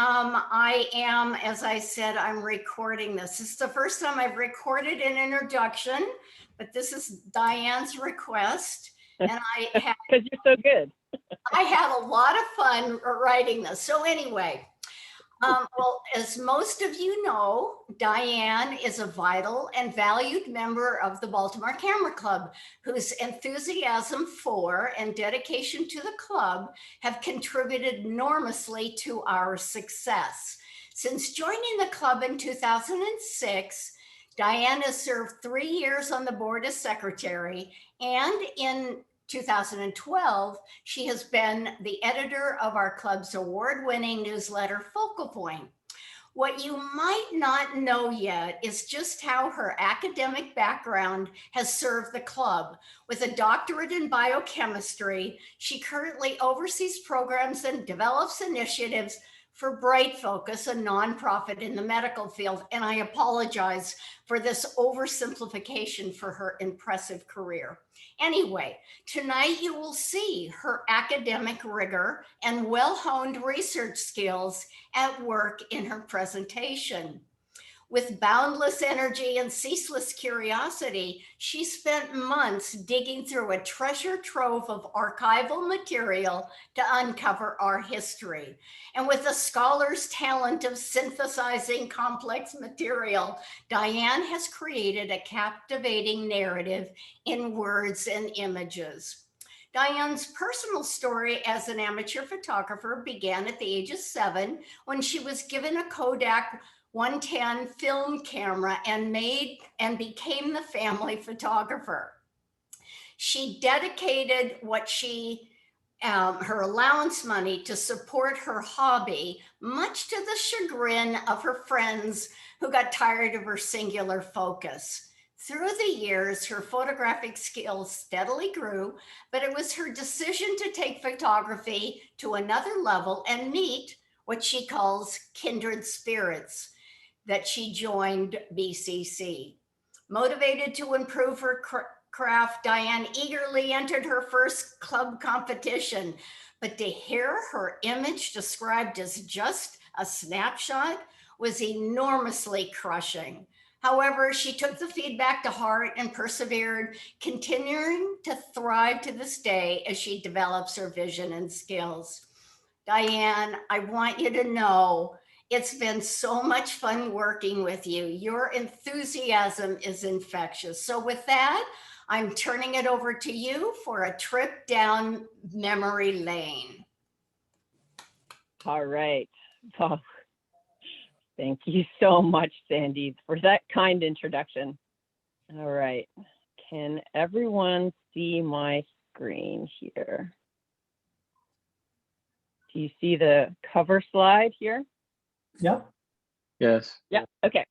I am, as I said, I'm recording this. This is the first time I've recorded an introduction, but this is Diane's request. And because you're so good. I had a lot of fun writing this. So anyway, well, as most of you know, Diane is a vital and valued member of the Baltimore Camera Club, whose enthusiasm for and dedication to the club have contributed enormously to our success. Since joining the club in 2006, Diane has served 3 years on the board as secretary, and in 2012, she has been the editor of our club's award-winning newsletter, Focal Point. What you might not know yet is just how her academic background has served the club. With a doctorate in biochemistry, she currently oversees programs and develops initiatives for Bright Focus, a nonprofit in the medical field. And I apologize for this oversimplification for her impressive career. Anyway, tonight you will see her academic rigor and well-honed research skills at work in her presentation. With boundless energy and ceaseless curiosity, she spent months digging through a treasure trove of archival material to uncover our history. And with a scholar's talent of synthesizing complex material, Diane has created a captivating narrative in words and images. Diane's personal story as an amateur photographer began at the age of 7 when she was given a Kodak 110 film camera and became the family photographer. She dedicated her allowance money to support her hobby, much to the chagrin of her friends who got tired of her singular focus. Through the years, her photographic skills steadily grew, but it was her decision to take photography to another level and meet what she calls kindred spirits that she joined BCC. Motivated to improve her craft, Diane eagerly entered her first club competition, but to hear her image described as just a snapshot was enormously crushing. However, she took the feedback to heart and persevered, continuing to thrive to this day as she develops her vision and skills. Diane, I want you to know it's been so much fun working with you. Your enthusiasm is infectious. So with that, I'm turning it over to you for a trip down memory lane. All right. Oh, thank you so much, Sandy, for that kind introduction. All right. Can everyone see my screen here? Do you see the cover slide here? Yep. Yes. Yeah. Okay.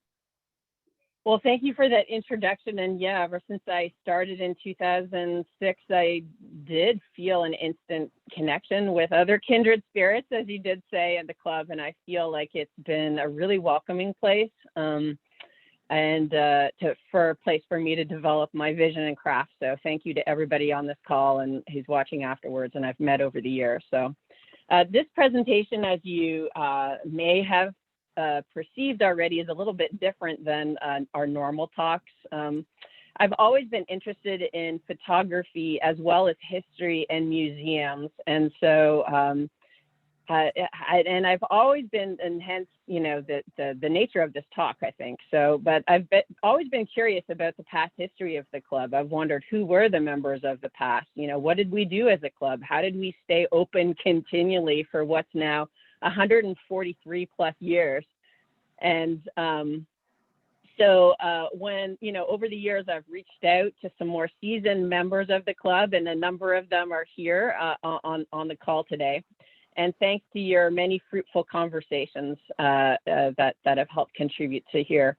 Well, thank you for that introduction. And yeah, ever since I started in 2006, I did feel an instant connection with other kindred spirits, as you did say, at the club. And I feel like it's been a really welcoming place for a place for me to develop my vision and craft. So thank you to everybody on this call and who's watching afterwards and I've met over the years. So this presentation, as you may have perceived already, is a little bit different than our normal talks. I've always been interested in photography as well as history and museums. And so, I've always been, and hence, you know, the nature of this talk, I think. So, but I've always been curious about the past history of the club. I've wondered who were the members of the past? You know, what did we do as a club? How did we stay open continually for what's now 143 plus years? And when, you know, over the years, I've reached out to some more seasoned members of the club, and a number of them are here on the call today. And thanks to your many fruitful conversations that have helped contribute to here.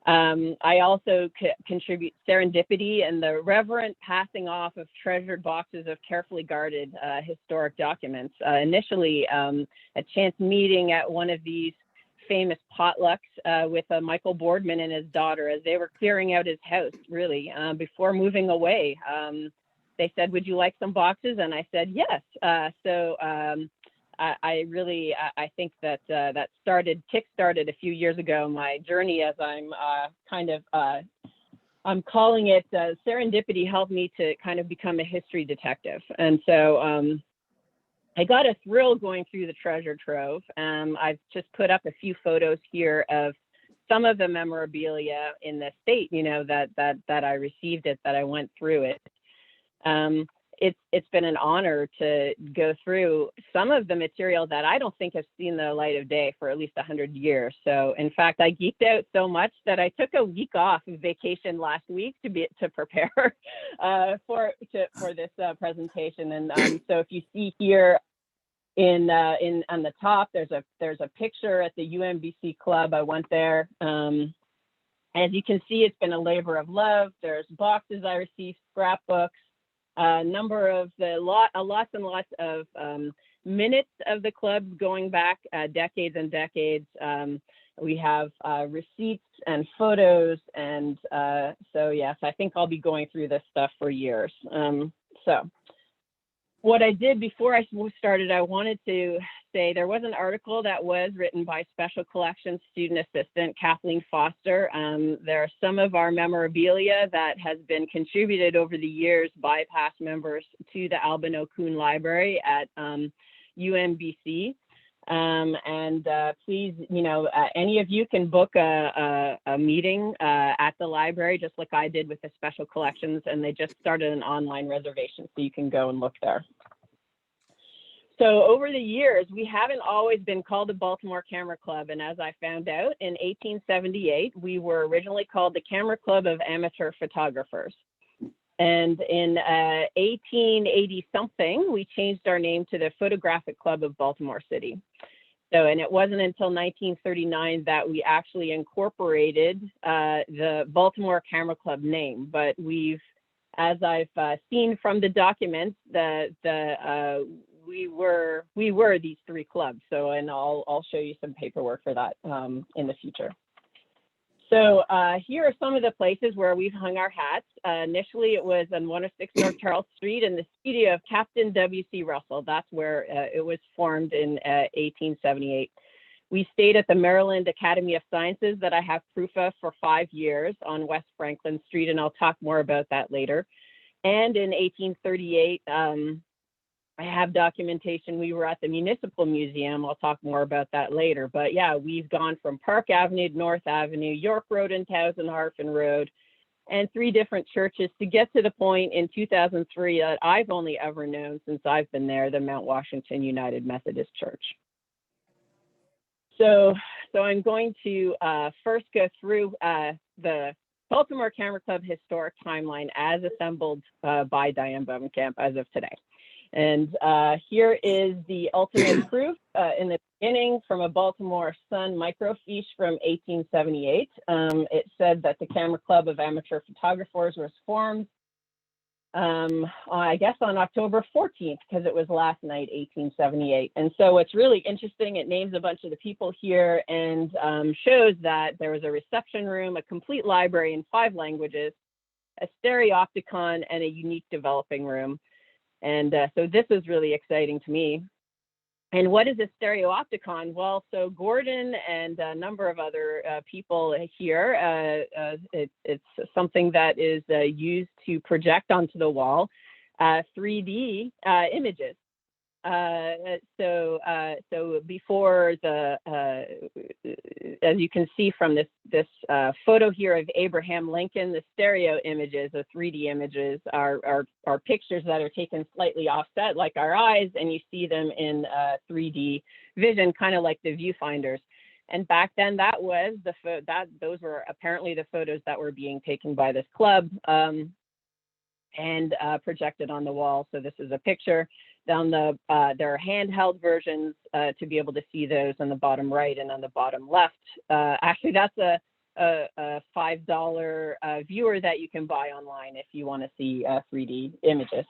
I also contribute serendipity and the reverent passing off of treasured boxes of carefully guarded historic documents. Initially, a chance meeting at one of these famous potlucks with Michael Boardman and his daughter as they were clearing out his house, really, before moving away. They said, "Would you like some boxes?" And I said, "Yes." I really, I think that that kick-started a few years ago my journey, as I'm I'm calling it serendipity helped me to kind of become a history detective. And so I got a thrill going through the treasure trove. I've just put up a few photos here of some of the memorabilia in the state, you know, that I received it, that I went through it. It's been an honor to go through some of the material that I don't think has seen the light of day for at least 100 years. So in fact, I geeked out so much that I took a week off of vacation last week to prepare for this presentation. And so if you see here in on the top, there's a picture at the UMBC club. I went there. As you can see, it's been a labor of love. There's boxes I received, scrapbooks, number of lots and lots of minutes of the club going back decades and decades. We have receipts and photos, and so yes, I think I'll be going through this stuff for years. So what I did before I started, I wanted to say there was an article that was written by Special Collections student assistant Kathleen Foster. There are some of our memorabilia that has been contributed over the years by past members to the Alban O'Coon Library at UMBC. Please, you know, any of you can book a meeting at the library, just like I did with the Special Collections, and they just started an online reservation, so you can go and look there. So over the years, we haven't always been called the Baltimore Camera Club, and as I found out, in 1878, we were originally called the Camera Club of Amateur Photographers. And in 1880 something, we changed our name to the Photographic Club of Baltimore City. So, and it wasn't until 1939 that we actually incorporated the Baltimore Camera Club name. But we've, as I've seen from the documents, we were these three clubs. So, and I'll show you some paperwork for that in the future. So here are some of the places where we've hung our hats. Initially, it was on 106 North Charles Street in the studio of Captain W.C. Russell. That's where it was formed in 1878. We stayed at the Maryland Academy of Sciences that I have proof of for 5 years on West Franklin Street, and I'll talk more about that later. And in 1838, I have documentation. We were at the Municipal Museum. I'll talk more about that later. But yeah, we've gone from Park Avenue to North Avenue, York Road and Towson Harfin Road, and 3 different churches to get to the point in 2003 that I've only ever known since I've been there, the Mount Washington United Methodist Church. So I'm going to first go through the Baltimore Camera Club historic timeline as assembled by Diane Bovenkamp as of today. And here is the ultimate proof in the beginning from a Baltimore Sun microfiche from 1878. It said that the Camera Club of Amateur Photographers was formed, I guess on October 14th, because it was last night, 1878. And so what's really interesting, it names a bunch of the people here and shows that there was a reception room, a complete library in 5 languages, a stereopticon, and a unique developing room. And so this is really exciting to me. And what is a stereopticon? Well, so Gordon and a number of other people here, it's something that is used to project onto the wall 3D images. So before the, as you can see from this photo here of Abraham Lincoln, the stereo images, the 3D images are pictures that are taken slightly offset like our eyes, and you see them in 3D vision, kind of like the viewfinders. And back then that was those were apparently the photos that were being taken by this club and projected on the wall. So this is a picture. Down there are handheld versions to be able to see those on the bottom right and on the bottom left. Actually, that's a $5 viewer that you can buy online if you want to see 3D images.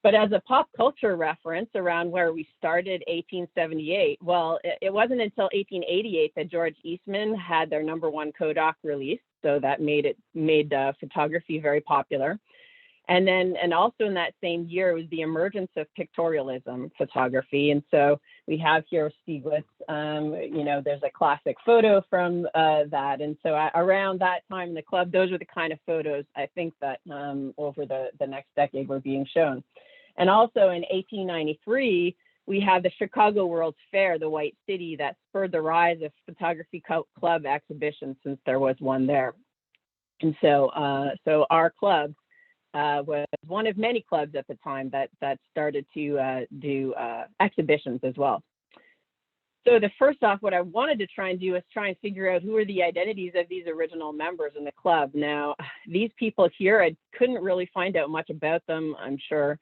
But as a pop culture reference around where we started 1878, well, it wasn't until 1888 that George Eastman had their #1 Kodak released. So that made photography very popular. And also in that same year was the emergence of pictorialism photography. And so we have here Stieglitz, there's a classic photo from that. And so around that time in the club, those were the kind of photos I think that over the next decade were being shown. And also in 1893, we had the Chicago World's Fair, the White City, that spurred the rise of photography club exhibitions, since there was one there. And so our club was one of many clubs at the time that started to do exhibitions as well. So first off, what I wanted to try and do is try and figure out who are the identities of these original members in the club. Now, these people here, I couldn't really find out much about them. I'm sure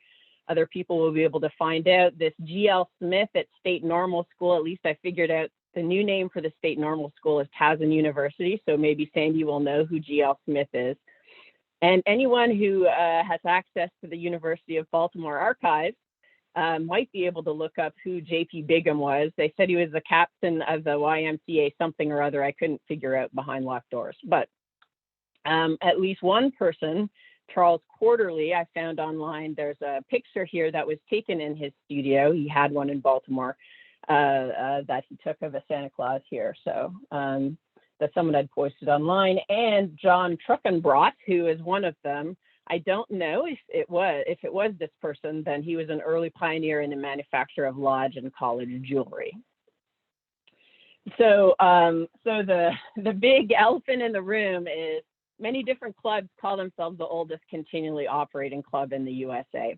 other people will be able to find out. This G.L. Smith at State Normal School, at least I figured out the new name for the State Normal School is Towson University. So maybe Sandy will know who G.L. Smith is. And anyone who has access to the University of Baltimore archives might be able to look up who J.P. Bigham was. They said he was the captain of the YMCA something or other. I couldn't figure out behind locked doors. But at least one person, Charles Quarterly, I found online. There's a picture here that was taken in his studio. He had one in Baltimore that he took of a Santa Claus here. So that someone had posted online, and John Truckenbrot, who is one of them. I don't know if it was this person, then he was an early pioneer in the manufacture of lodge and college jewelry. So the big elephant in the room is many different clubs call themselves the oldest continually operating club in the USA.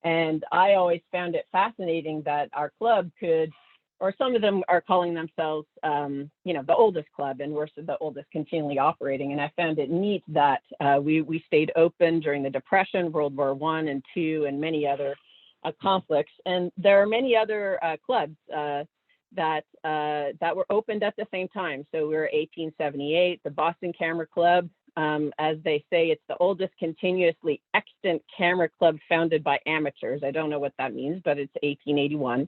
And I always found it fascinating that our club could, or some of them are calling themselves, the oldest club, and we're the oldest continually operating. And I found it neat that we stayed open during the Depression, World War I and II, and many other conflicts. And there are many other clubs that were opened at the same time. So we were 1878, the Boston Camera Club. As they say, it's the oldest continuously extant camera club founded by amateurs. I don't know what that means, but it's 1881.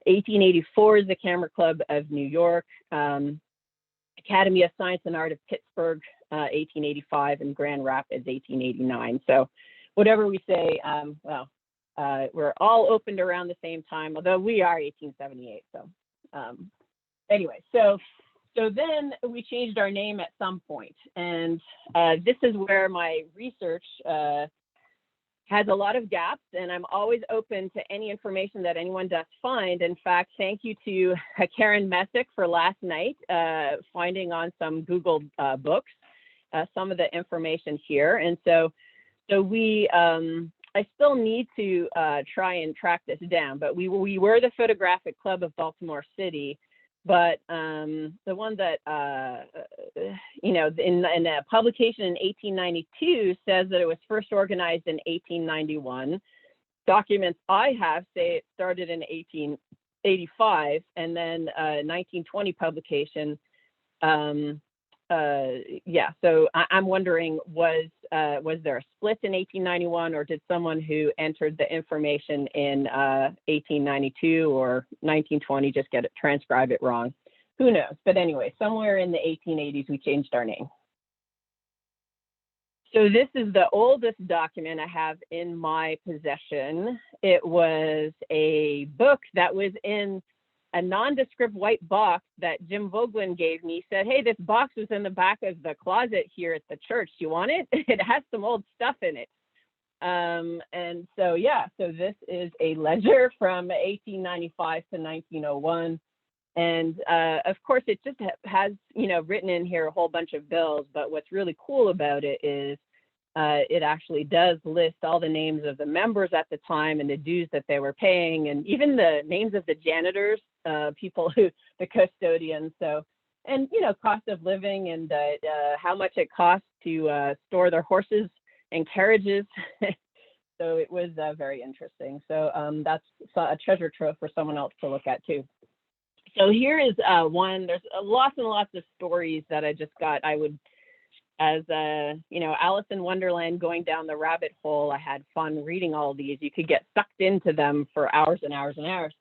1884 is the Camera Club of New York, Academy of Science and Art of Pittsburgh, 1885, and Grand Rapids, 1889. So whatever we say, we're all opened around the same time, although we are 1878. So anyway, so then we changed our name at some point, and this is where my research has a lot of gaps, and I'm always open to any information that anyone does find. In fact, thank you to Karen Messick for last night finding on some Google books some of the information here. And so we, I still need to try and track this down, but we were the Photographic Club of Baltimore City. But the one that, in a publication in 1892 says that it was first organized in 1891. Documents I have say it started in 1885, and then 1920 publication. So I'm wondering, was there a split in 1891, or did someone who entered the information in 1892 or 1920 just transcribe it wrong? Who knows? But anyway, somewhere in the 1880s, we changed our name. So this is the oldest document I have in my possession. It was a book that was in a nondescript white box that Jim Vogelin gave me. Said, hey, this box was in the back of the closet here at the church. Do you want it? It has some old stuff in it. And so, so this is a ledger from 1895 to 1901. And of course, it just has, written in here a whole bunch of bills. But what's really cool about it is it actually does list all the names of the members at the time and the dues that they were paying, and even the names of the janitors, the custodians. So, and, cost of living and how much it costs to store their horses and carriages. So it was very interesting. So that's a treasure trove for someone else to look at too. So here is one. There's lots and lots of stories that I just got. I would, as Alice in Wonderland, going down the rabbit hole, I had fun reading all these. You could get sucked into them for hours and hours and hours.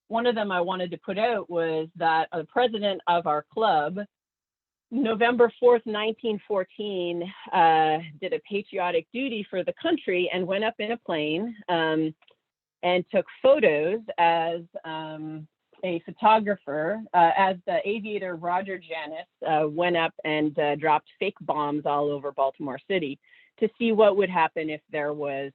One of them I wanted to put out was that the president of our club November 4th, 1914, did a patriotic duty for the country and went up in a plane and took photos as a photographer, as the aviator Roger Janis went up and dropped fake bombs all over Baltimore City to see what would happen if there was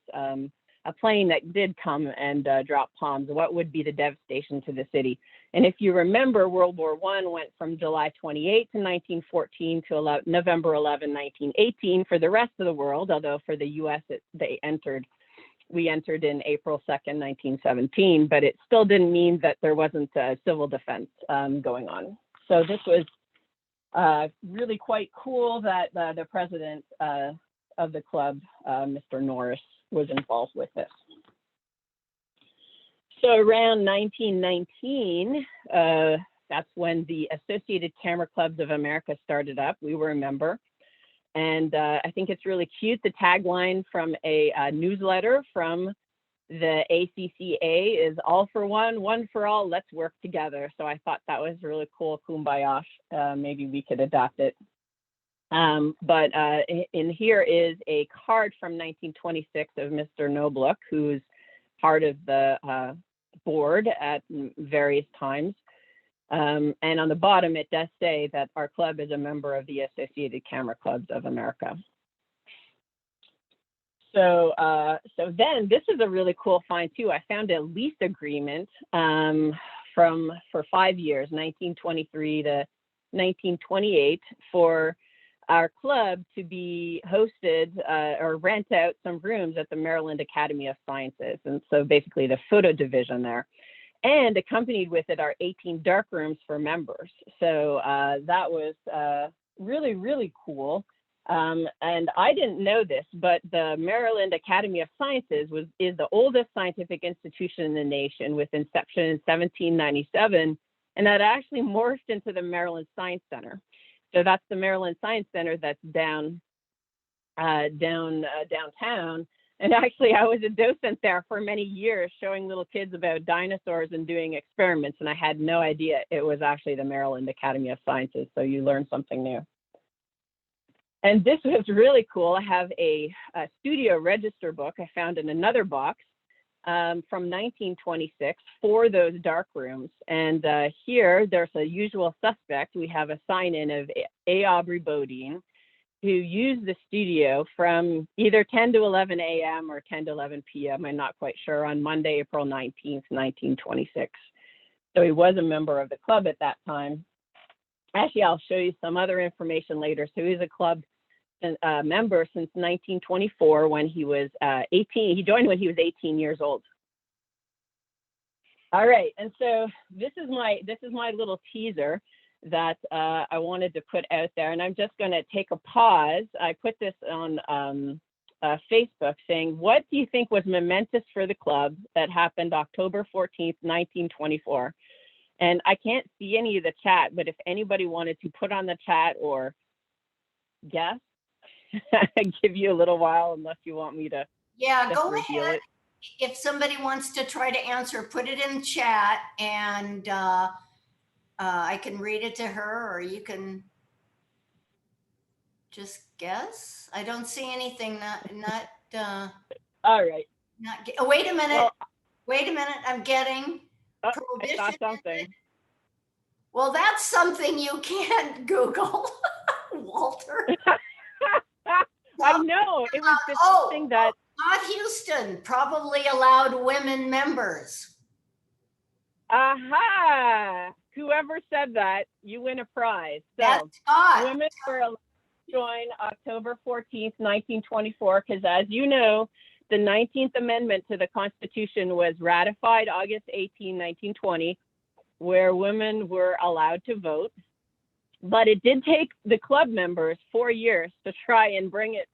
a plane that did come and drop bombs. What would be the devastation to the city? And if you remember, World War I went from July 28 to 1914 to November 11, 1918 for the rest of the world, although for the US, we entered in April 2nd, 1917, but it still didn't mean that there wasn't a civil defense going on. So this was really quite cool that the president of the club, Mr. Norris, was involved with this. So around 1919, that's when the Associated Camera Clubs of America started up. We were a member. And I think it's really cute. The tagline from a newsletter from the ACCA is all for one for all, let's work together. So I thought that was really cool, kumbaya. Maybe we could adopt it. But in here is a card from 1926 of Mr. Noblook, who's part of the board at various times. And on the bottom, it does say that our club is a member of the Associated Camera Clubs of America. So then this is a really cool find too. I found a lease agreement for 5 years, 1923 to 1928, for our club to be hosted or rent out some rooms at the Maryland Academy of Sciences. And so basically the photo division there. And accompanied with it are 18 dark rooms for members. So that was really, really cool. And I didn't know this, but the Maryland Academy of Sciences is the oldest scientific institution in the nation, with inception in 1797. And that actually morphed into the Maryland Science Center. So that's the Maryland Science Center that's downtown. And actually, I was a docent there for many years, showing little kids about dinosaurs and doing experiments. And I had no idea it was actually the Maryland Academy of Sciences. So you learn something new. And this was really cool. I have a studio register book I found in another box from 1926 for those dark rooms. And here, there's a usual suspect. We have a sign-in of A. Aubrey Bodine, who used the studio from either 10 to 11 a.m. or 10 to 11 p.m. I'm not quite sure, on Monday, April 19th, 1926. So he was a member of the club at that time. Actually, I'll show you some other information later. So he's a club member since 1924, when he was 18. He joined when he was 18 years old. All right, and so this is my little teaser that I wanted to put out there, and I'm just going to take a pause. I put this on Facebook, saying, what do you think was momentous for the club that happened October 14th, 1924? And I can't see any of the chat, but if anybody wanted to put on the chat or guess, I'd give you a little while, unless you want me to go reveal ahead. it. If somebody wants to try to answer, put it in chat, and I can read it to her, or you can just guess. I don't see anything. All right. Oh, wait a minute. Well, wait a minute. I'm getting prohibition. I saw something. Well, that's something you can't Google, Walter. I know. It was just something that. Not Houston probably allowed women members. Aha! Whoever said that, you win a prize. So that's God. Women were allowed to join October 14th, 1924, because, as you know, the 19th Amendment to the Constitution was ratified August 18, 1920, where women were allowed to vote. But it did take the club members 4 years to try and bring it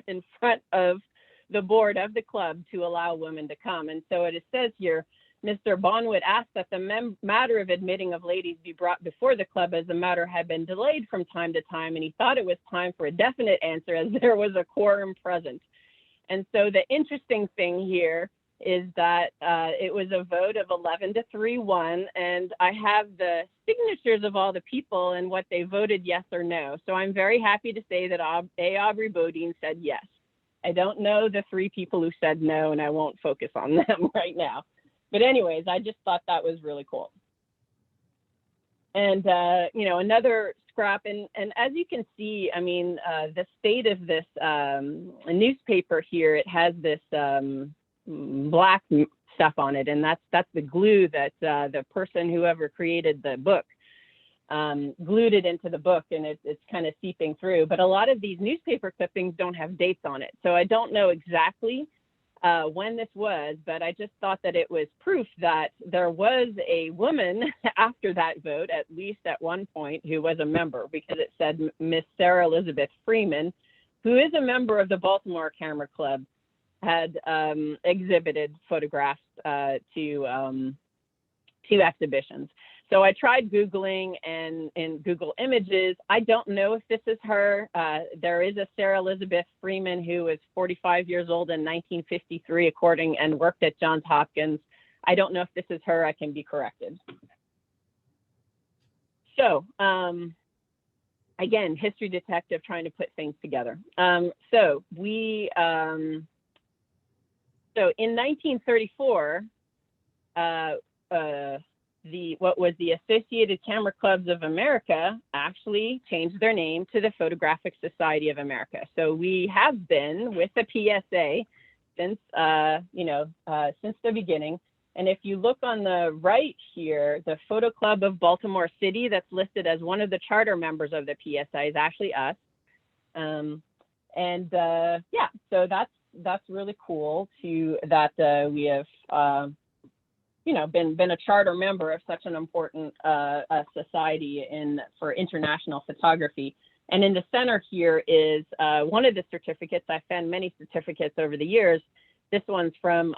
in front of the board of the club to allow women to come. And so it says here, Mr. Bonwood asked that the matter of admitting of ladies be brought before the club, as the matter had been delayed from time to time, and he thought it was time for a definite answer, as there was a quorum present. And so the interesting thing here is that it was a vote of 11-3-1, and I have the signatures of all the people and what they voted yes or no. So I'm very happy to say that Aubrey Bodine said yes. I don't know the 3 people who said no, and I won't focus on them right now. But anyways, I just thought that was really cool. And, you know, another scrap, and as you can see, I mean, the state of this newspaper here, it has this black stuff on it, and that's the glue that the person, whoever created the book, glued it into the book, and it's kind of seeping through. But a lot of these newspaper clippings don't have dates on it, so I don't know exactly when this was, but I just thought that it was proof that there was a woman after that vote, at least at one point, who was a member, because it said Miss Sarah Elizabeth Freeman, who is a member of the Baltimore Camera Club, had exhibited photographs to exhibitions. So I tried Googling, and in Google Images, I don't know if this is her. There is a Sarah Elizabeth Freeman who was 45 years old in 1953, according, and worked at Johns Hopkins. I don't know if this is her. I can be corrected. So again, history detective trying to put things together. So in 1934, what was the Associated Camera Clubs of America actually changed their name to the Photographic Society of America. So we have been with the PSA since since the beginning. And if you look on the right here, the Photo Club of Baltimore City, that's listed as one of the charter members of the PSA, is actually us. Yeah, so that's really cool that we have been a charter member of such an important society for international photography. And in the center here is one of the certificates. I found many certificates over the years. This one's from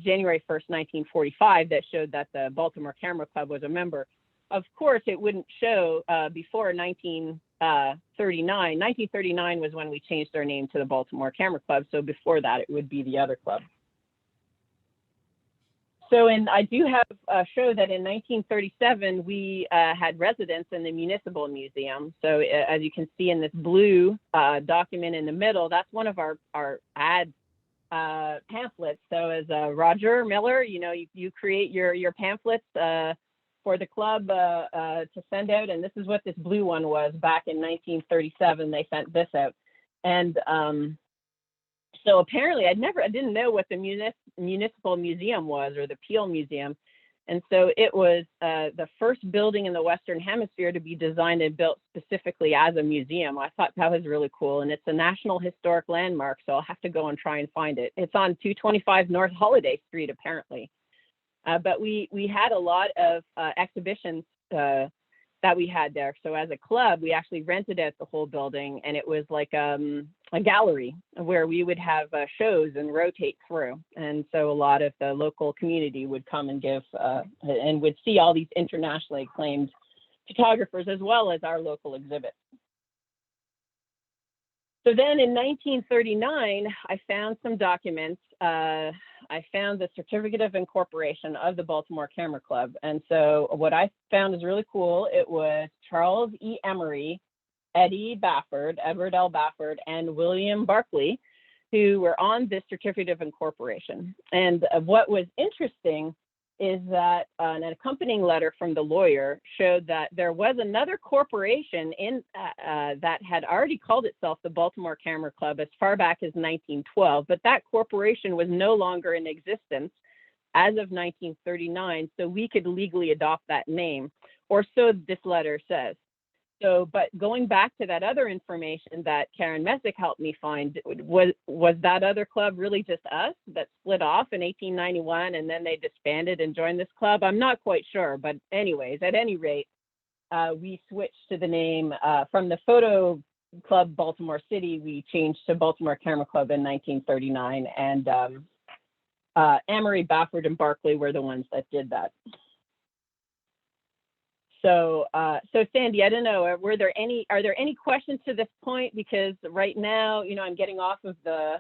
January 1st, 1945, that showed that the Baltimore Camera Club was a member. Of course, it wouldn't show before 1939. 1939 was when we changed our name to the Baltimore Camera Club. So before that, it would be the other club. So, and I do have show that in 1937, we had residence in the Municipal Museum. So as you can see in this blue document in the middle, that's one of our ad pamphlets. So as Roger Miller, you create your pamphlets for the club to send out. And this is what this blue one was back in 1937. They sent this out. And so apparently I didn't know what the Municipal Museum was, or the Peel Museum. And so it was the first building in the Western Hemisphere to be designed and built specifically as a museum. I thought that was really cool. And it's a National Historic Landmark, so I'll have to go and try and find it. It's on 225 North Holiday Street, apparently. But we had a lot of exhibitions that we had there. So as a club, we actually rented out the whole building, and it was like a gallery where we would have shows and rotate through. And so a lot of the local community would come and give and would see all these internationally acclaimed photographers, as well as our local exhibits. So then in 1939, I found some documents. I found the Certificate of Incorporation of the Baltimore Camera Club. And so what I found is really cool. It was Charles E. Emery, Edward L. Bafford, and William Barclay, who were on this Certificate of Incorporation. And what was interesting is that an accompanying letter from the lawyer showed that there was another corporation that had already called itself the Baltimore Camera Club as far back as 1912, but that corporation was no longer in existence as of 1939, so we could legally adopt that name, or so this letter says. So, but going back to that other information that Karen Messick helped me find, was that other club really just us that split off in 1891 and then they disbanded and joined this club? I'm not quite sure, but anyways, at any rate, we switched to the name from the Photo Club Baltimore City. We changed to Baltimore Camera Club in 1939, and Emery, Bafford, and Barclay were the ones that did that. So, Sandy, I don't know, are there any questions to this point? Because right now, I'm getting off of the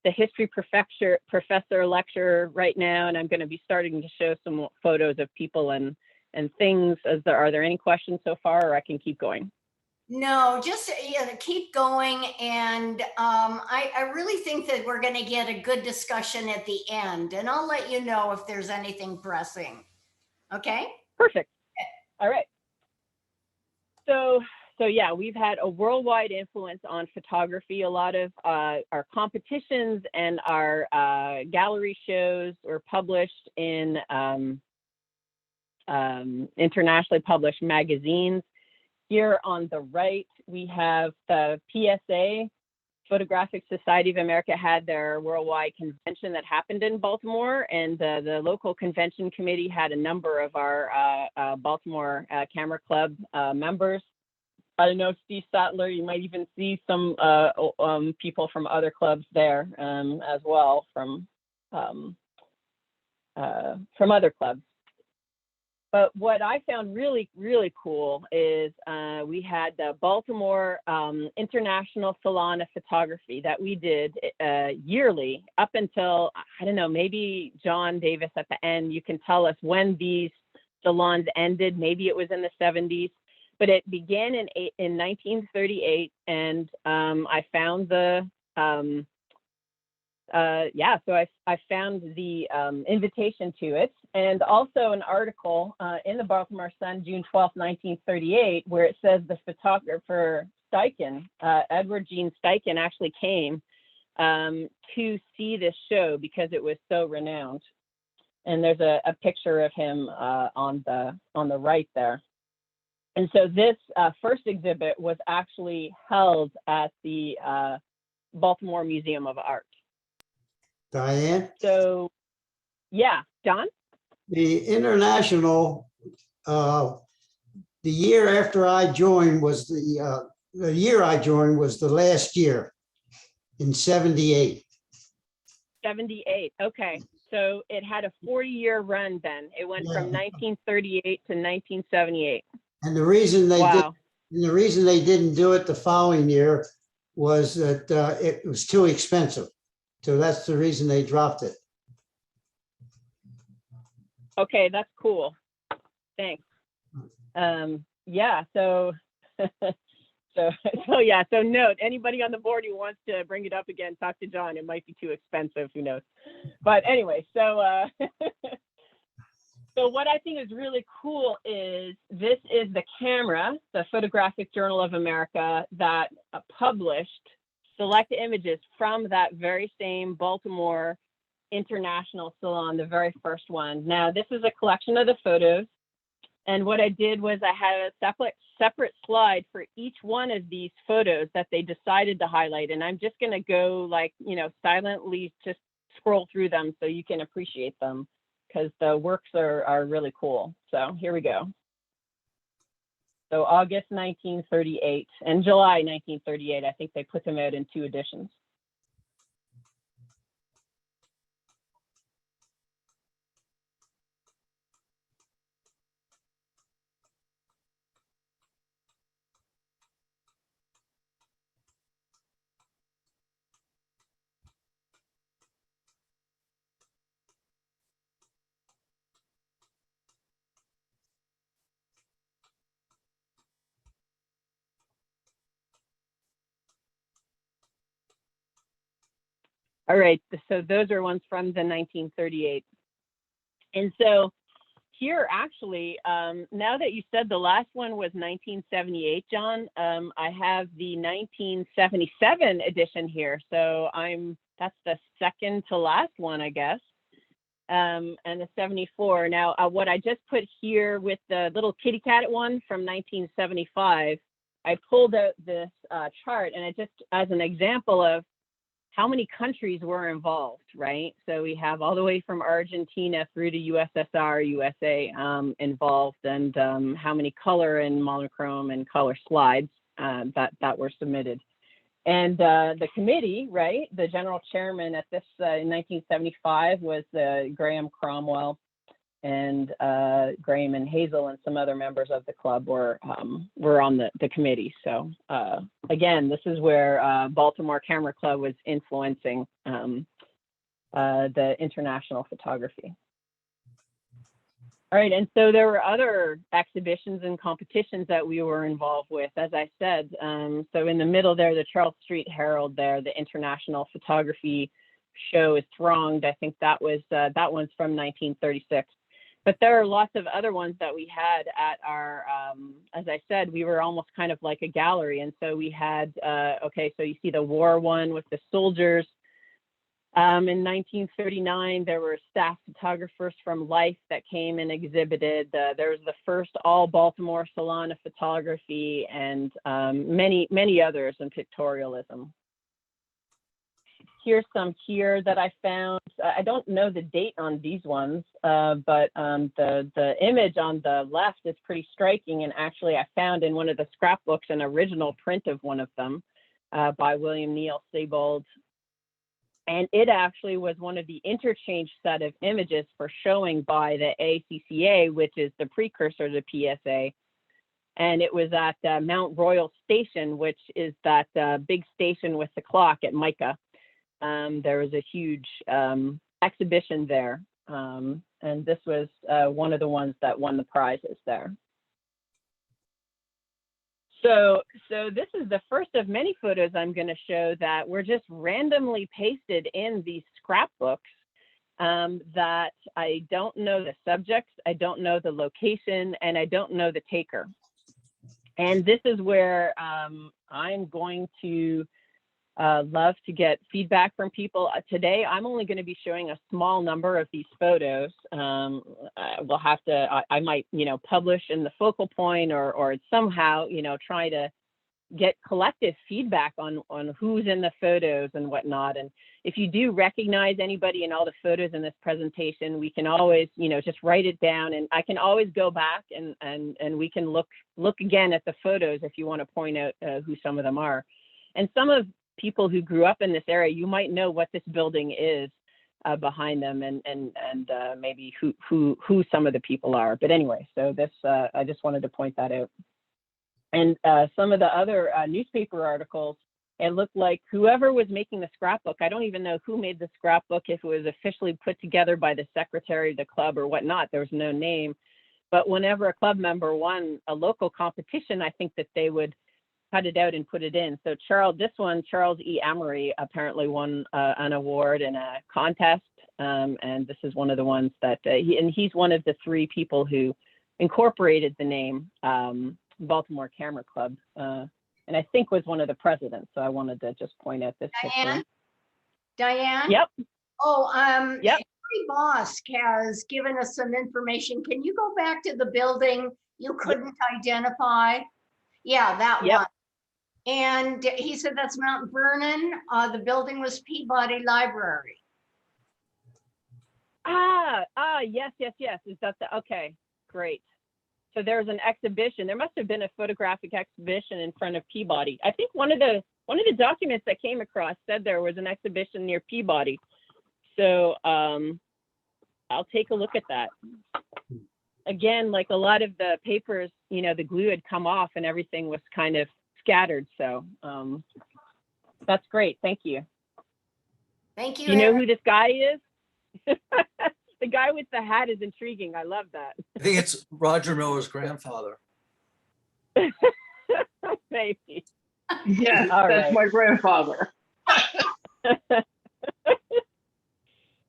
the history professor lecture right now, and I'm going to be starting to show some photos of people and things. Are there any questions so far, or I can keep going? No, just keep going. And I really think that we're going to get a good discussion at the end, and I'll let you know if there's anything pressing. Okay? Perfect. All right. So yeah, we've had a worldwide influence on photography. A lot of our competitions and our gallery shows were published in internationally published magazines. Here on the right, we have the PSA, Photographic Society of America, had their worldwide convention that happened in Baltimore, and the local convention committee had a number of our Baltimore Camera Club members. I know Steve Sattler, you might even see some people from other clubs there as well, from other clubs. But what I found really, really cool is we had the Baltimore International Salon of Photography that we did yearly up until, I don't know, maybe John Davis at the end, you can tell us when these salons ended. Maybe it was in the 70s, but it began in 1938. And I found the, so I found the invitation to it, and also an article in the Baltimore Sun, June 12, 1938, where it says the photographer Steichen, Edward Gene Steichen, actually came to see this show because it was so renowned. And there's a picture of him on the right there. And so this first exhibit was actually held at the Baltimore Museum of Art. Diane? So, yeah, John? The international, the year after I joined was the year I joined was the last year in 78. 78, okay. So it had a 40-year run then. It went from 1938 to 1978. And the reason they Wow. the reason they didn't do it the following year was that it was too expensive. So that's the reason they dropped it. Okay, that's cool. Thanks. Yeah, so so note, anybody on the board who wants to bring it up again, talk to John. It might be too expensive, who knows. But anyway, so so what I think is really cool is this is the camera, the Photographic Journal of America, that published select images from that very same Baltimore International Salon, the very first one. Now, this is a collection of the photos. And what I did was I had a separate slide for each one of these photos that they decided to highlight. And I'm just going to go, like, silently just scroll through them so you can appreciate them, because the works are really cool. So here we go. So August 1938 and July 1938, I think they put them out in 2 editions. All right, so those are ones from the 1938. And so here, actually, now that you said the last one was 1978, John, I have the 1977 edition here. So that's the second to last one, I guess, and the 74. Now, what I just put here with the little kitty cat one from 1975, I pulled out this chart, and it just as an example of how many countries were involved, right? So we have all the way from Argentina through to USSR, USA involved, and how many color and monochrome and color slides that were submitted. And the committee, right, the general chairman at this in 1975 was Graham Cromwell. and Graham and Hazel and some other members of the club were on the committee. So again, this is where Baltimore Camera Club was influencing the international photography. All right, and so there were other exhibitions and competitions that we were involved with, as I said. So in the middle there, the Charles Street Herald there, the International Photography Show is thronged. I think that was that one's from 1936. But there are lots of other ones that we had at our, as I said, we were almost kind of like a gallery. And so we had, okay, so you see the war one with the soldiers. In 1939, there were staff photographers from Life that came and exhibited. There was the first all Baltimore Salon of Photography, and many, many others in pictorialism. Here's some here that I found. I don't know the date on these ones, but the image on the left is pretty striking. And actually, I found in one of the scrapbooks an original print of one of them by William Neal Sebald. And it actually was one of the interchange set of images for showing by the ACCA, which is the precursor to PSA. And it was at Mount Royal Station, which is that big station with the clock at Micah. There was a huge exhibition there. And this was one of the ones that won the prizes there. So this is the first of many photos I'm going to show that were just randomly pasted in these scrapbooks that I don't know the subjects, I don't know the location, and I don't know the taker. And this is where I'm going to love to get feedback from people. Today, I'm only going to be showing a small number of these photos. We'll have to, I might, publish in the focal point or somehow, try to get collective feedback on who's in the photos and whatnot. And if you do recognize anybody in all the photos in this presentation, we can always, just write it down, and I can always go back and we can look again at the photos if you want to point out who some of them are. And some of people who grew up in this area, you might know what this building is behind them, and maybe who some of the people are. But anyway, so this I just wanted to point that out. And some of the other newspaper articles, it looked like whoever was making the scrapbook, I don't even know who made the scrapbook, if it was officially put together by the secretary of the club or whatnot. There was no name. But whenever a club member won a local competition, I think that they would cut it out and put it in. So Charles E. Amory apparently won an award in a contest. And this is one of the ones that, he's one of the three people who incorporated the name Baltimore Camera Club. And I think was one of the presidents. So I wanted to just point out this picture. Diane? Yep. Oh, yep. Harry Bosk has given us some information. Can you go back to the building you couldn't identify? Yeah, that yep. one. And he said that's Mount Vernon. The building was Peabody Library. Yes. Is that okay, great. So there's an exhibition. There must have been a photographic exhibition in front of Peabody. I think one of the documents that came across said there was an exhibition near Peabody. So I'll take a look at that. Again, like a lot of the papers, the glue had come off and everything was kind of scattered. So that's great. Thank you. Thank you. Do you know who this guy is? The guy with the hat is intriguing. I love that. I think it's Roger Miller's grandfather. Maybe. Yes, All that's right. my grandfather.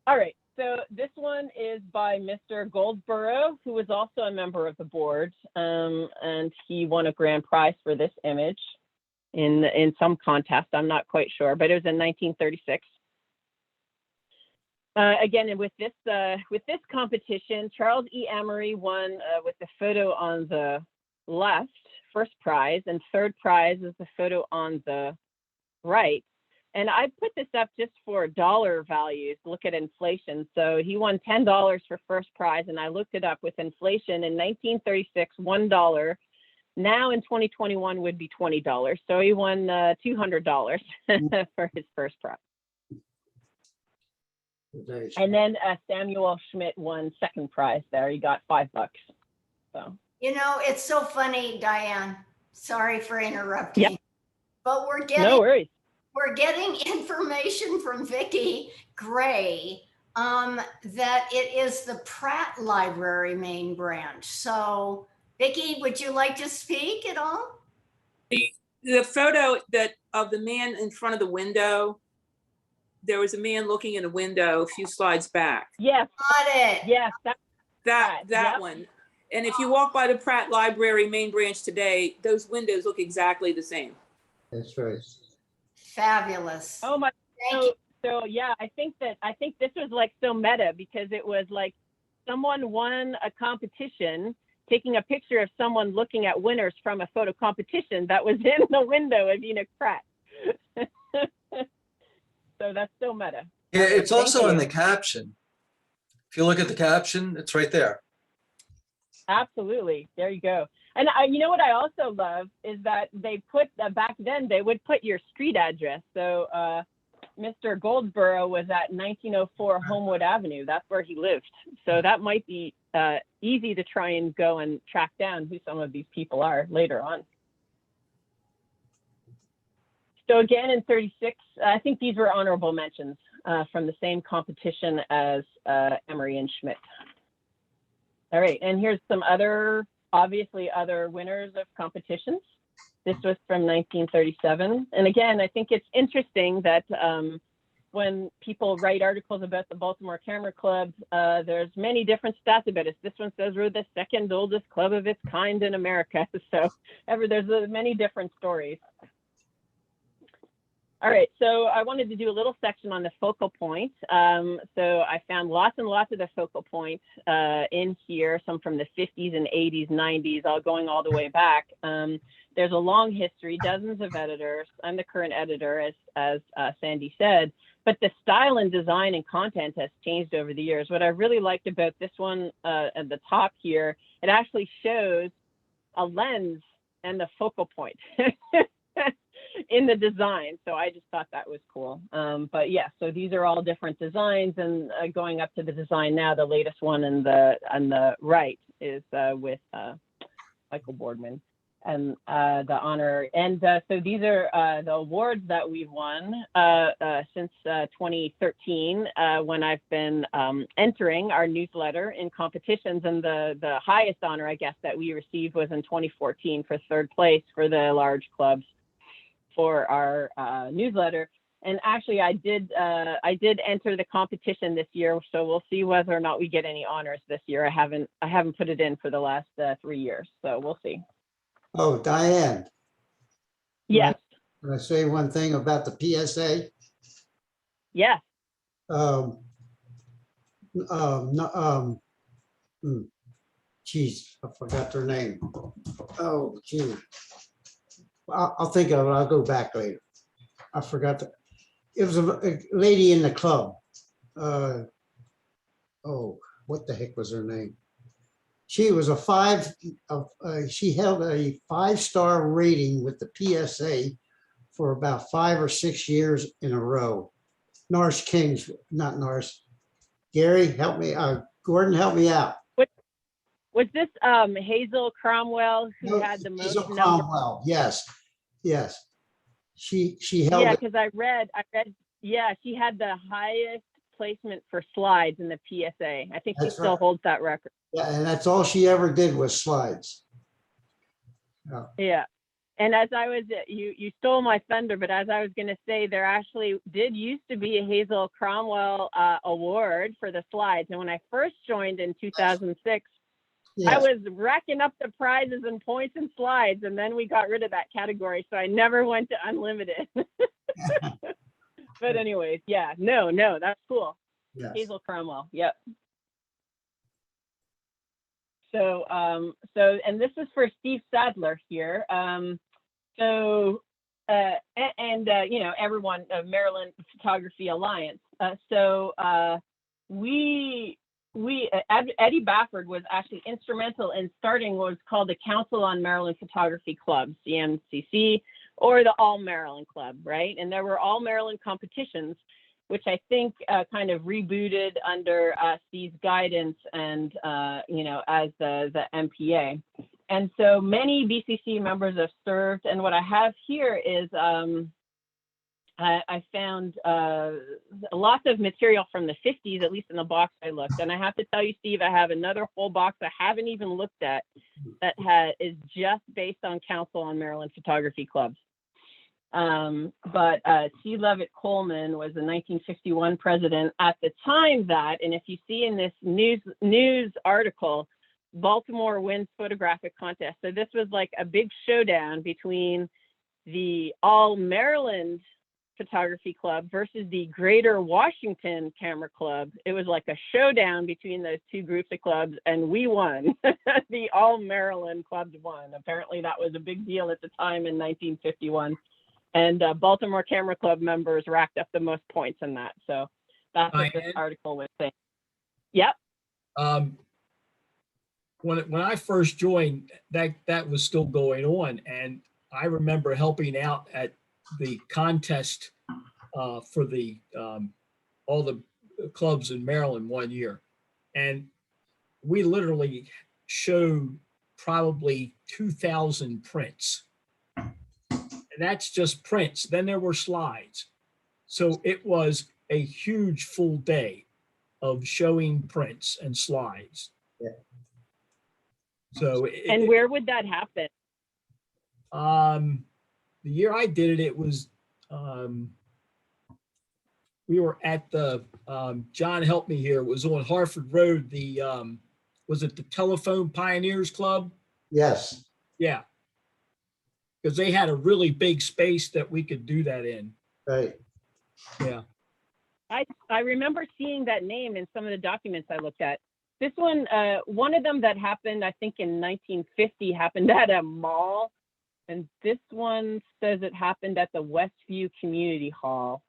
All right. So this one is by Mr. Goldsborough, who was also a member of the board, and he won a grand prize for this image in some contest. I'm not quite sure, but it was in 1936. Again, with this competition, Charles E. Amory won with the photo on the left, first prize, and third prize is the photo on the right. And I put this up just for dollar values, look at inflation. So he won $10 for first prize, and I looked it up with inflation in 1936, $1. Now in 2021 would be $20. So he won $200 for his first prize. And then Samuel Schmidt won second prize there. He got $5. So. You know, it's so funny, Diane. Sorry for interrupting. Yep. But No worries. we're getting information from Vicki Gray that it is the Pratt Library main branch. So, Vicki, would you like to speak at all? The photo of the man in front of the window, there was a man looking in a window a few slides back. Yes. Got it. Yes. That yep. one. And if you walk by the Pratt Library main branch today, those windows look exactly the same. That's right. Fabulous. Oh my. Thank you. So yeah, I think this was like so meta because it was like someone won a competition taking a picture of someone looking at winners from a photo competition that was in the window of Enoch Pratt. So that's so meta. Yeah, it's Thank also in you. the caption. If you look at the caption, it's right there. Absolutely. There you go. And you know what I also love is that they put back then they would put your street address. So Mr. Goldsboro was at 1904 Homewood Avenue. That's where he lived. So that might be easy to try and go and track down who some of these people are later on. So again, in 36, I think these were honorable mentions from the same competition as Emery and Schmidt. All right, and here's some obviously other winners of competitions. This was from 1937. And again, I think it's interesting that when people write articles about the Baltimore Camera Club, there's many different stats about it. This one says we're the second oldest club of its kind in America. So there's many different stories. All right, so I wanted to do a little section on the focal point. So I found lots and lots of the focal points in here, some from the 50s and 80s, 90s, all going all the way back. There's a long history, dozens of editors. I'm the current editor, as Sandy said, but the style and design and content has changed over the years. What I really liked about this one at the top here, it actually shows a lens and the focal point. In the design. So I just thought that was cool. But yeah, so these are all different designs, and going up to the design now, the latest one on the right is with Michael Boardman and the honor. And so these are the awards that we've won since 2013 when I've been entering our newsletter in competitions. And the highest honor, I guess, that we received was in 2014 for third place for the large clubs for our newsletter. And actually I did enter the competition this year, so we'll see whether or not we get any honors this year. I haven't put it in for the last 3 years, so we'll see. Oh, Diane. Yes. Can I say one thing about the PSA? Yes. Geez, I forgot their name. Oh, gee. I'll think of it. I'll go back later. I forgot. It was a lady in the club. Oh, what the heck was her name? She was she held a 5-star rating with the PSA for about 5 or 6 years in a row. Norris Kings, not Norris. Gary, help me. Gordon, help me out. Was this Hazel Cromwell who had the most Hazel number? Cromwell, yes. She held Yeah, it. because I read, yeah, she had the highest placement for slides in the PSA. I think she That's still right. holds that record. Yeah, and that's all she ever did was slides. Yeah. And as I was, you stole my thunder, but as I was going to say, there actually did used to be a Hazel Cromwell award for the slides. And when I first joined in 2006, Yes. I was racking up the prizes and points and slides, and then we got rid of that category. So I never went to unlimited. But anyways, yeah, no, that's cool. Yes. Hazel Cromwell. Yep. So, and this is for Steve Sadler here. You know, everyone, Maryland Photography Alliance. Eddie Bafford was actually instrumental in starting what was called the Council on Maryland Photography Clubs, CMCC, or the All Maryland Club, right? And there were All Maryland competitions. which I think kind of rebooted under Steve's guidance and, as the MPA. And so many BCC members have served. And what I have here is I found lots of material from the 50s, at least in the box I looked. And I have to tell you, Steve, I have another whole box I haven't even looked at that is just based on Council on Maryland Photography Clubs. But C. Levitt Coleman was the 1961 president at the time that, and if you see in this news article, Baltimore wins photographic contest. So this was like a big showdown between the All Maryland Photography Club versus the Greater Washington Camera Club. It was like a showdown between those two groups of clubs, and we won. The All Maryland clubs won. Apparently that was a big deal at the time in 1951. And Baltimore Camera Club members racked up the most points in that. So that's what this article was saying. Yep. When I first joined, that was still going on, and I remember helping out at the contest for the all the clubs in Maryland one year, and we literally showed probably 2,000 prints, and that's just prints. Then there were slides, so it was a huge full day of showing prints and slides. Yeah. So and where would that happen? The year I did it, it was we were at the John helped me here. It was on Harford Road. The was it the Telephone Pioneers Club? Yes. Yeah, because they had a really big space that we could do that in. Right. Yeah. I remember seeing that name in some of the documents I looked at. This one, one of them that happened, I think in 1950, happened at a mall. And this one says it happened at the Westview Community Hall.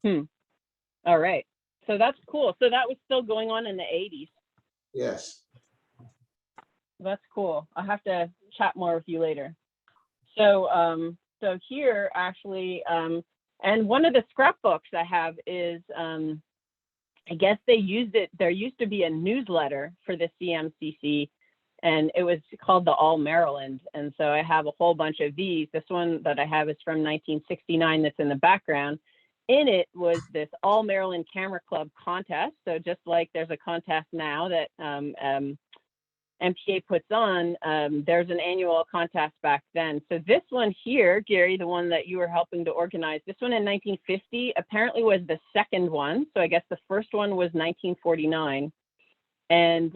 All right. So that's cool. So that was still going on in the 80s. Yes. That's cool. I'll have to chat more with you later. So, so here actually, and one of the scrapbooks I have is, I guess they used it. There used to be a newsletter for the CMCC, and it was called the All Maryland. And so I have a whole bunch of these. This one that I have is from 1969 that's in the background. In it was this All Maryland Camera Club contest. So just like there's a contest now that MPA puts on, there's an annual contest back then. So this one here, Gary, the one that you were helping to organize, this one in 1950 apparently was the second one. So I guess the first one was 1949. And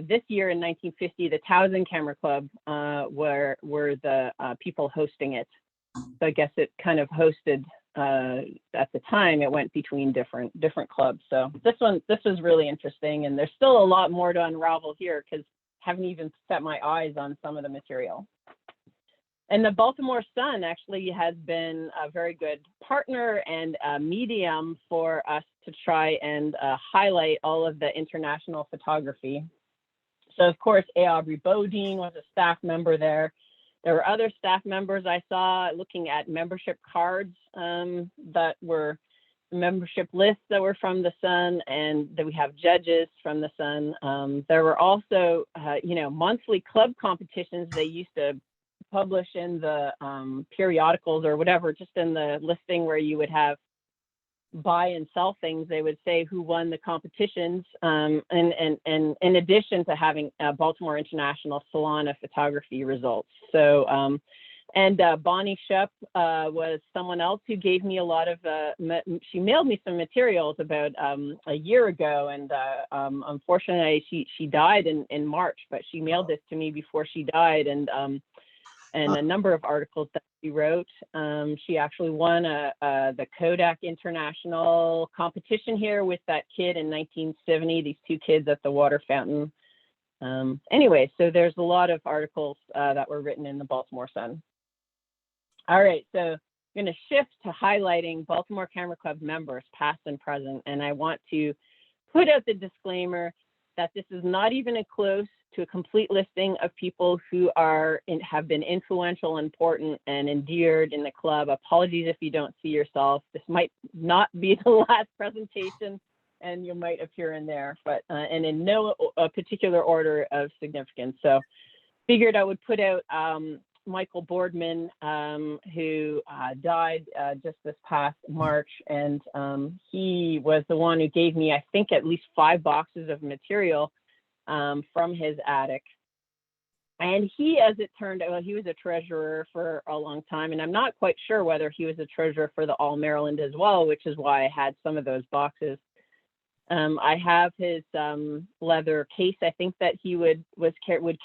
this year in 1950, the Towson Camera Club were the people hosting it. So I guess it kind of hosted at the time. It went between different clubs. So this was really interesting, and there's still a lot more to unravel here because I haven't even set my eyes on some of the material. And the Baltimore Sun actually has been a very good partner and a medium for us to try and highlight all of the international photography. So of course, A. Aubrey Bodine was a staff member there. There were other staff members I saw looking at membership cards that were membership lists that were from the Sun, and that we have judges from the Sun. There were also, monthly club competitions they used to publish in the periodicals or whatever, just in the listing where you would have buy and sell things. They would say who won the competitions, and in addition to having Baltimore International Salon of Photography results. So, and Bonnie Shep was someone else who gave me a lot of, she mailed me some materials about a year ago, and unfortunately she died in March, but she mailed this to me before she died, and a number of articles that she wrote. She actually won the Kodak International competition here with that kid in 1970, these two kids at the water fountain. Anyway, so there's a lot of articles that were written in the Baltimore Sun. All right, so I'm gonna shift to highlighting Baltimore Camera Club members, past and present, and I want to put out the disclaimer that this is not even a close to a complete listing of people who have been influential, important, and endeared in the club. Apologies if you don't see yourself. This might not be the last presentation, and you might appear in there, but and in no particular order of significance. So figured I would put out Michael Boardman, who died just this past March, and he was the one who gave me, I think, at least 5 boxes of material from his attic. And he, as it turned out, he was a treasurer for a long time, and I'm not quite sure whether he was a treasurer for the All Maryland as well, which is why I had some of those boxes. I have his leather case, I think, that he would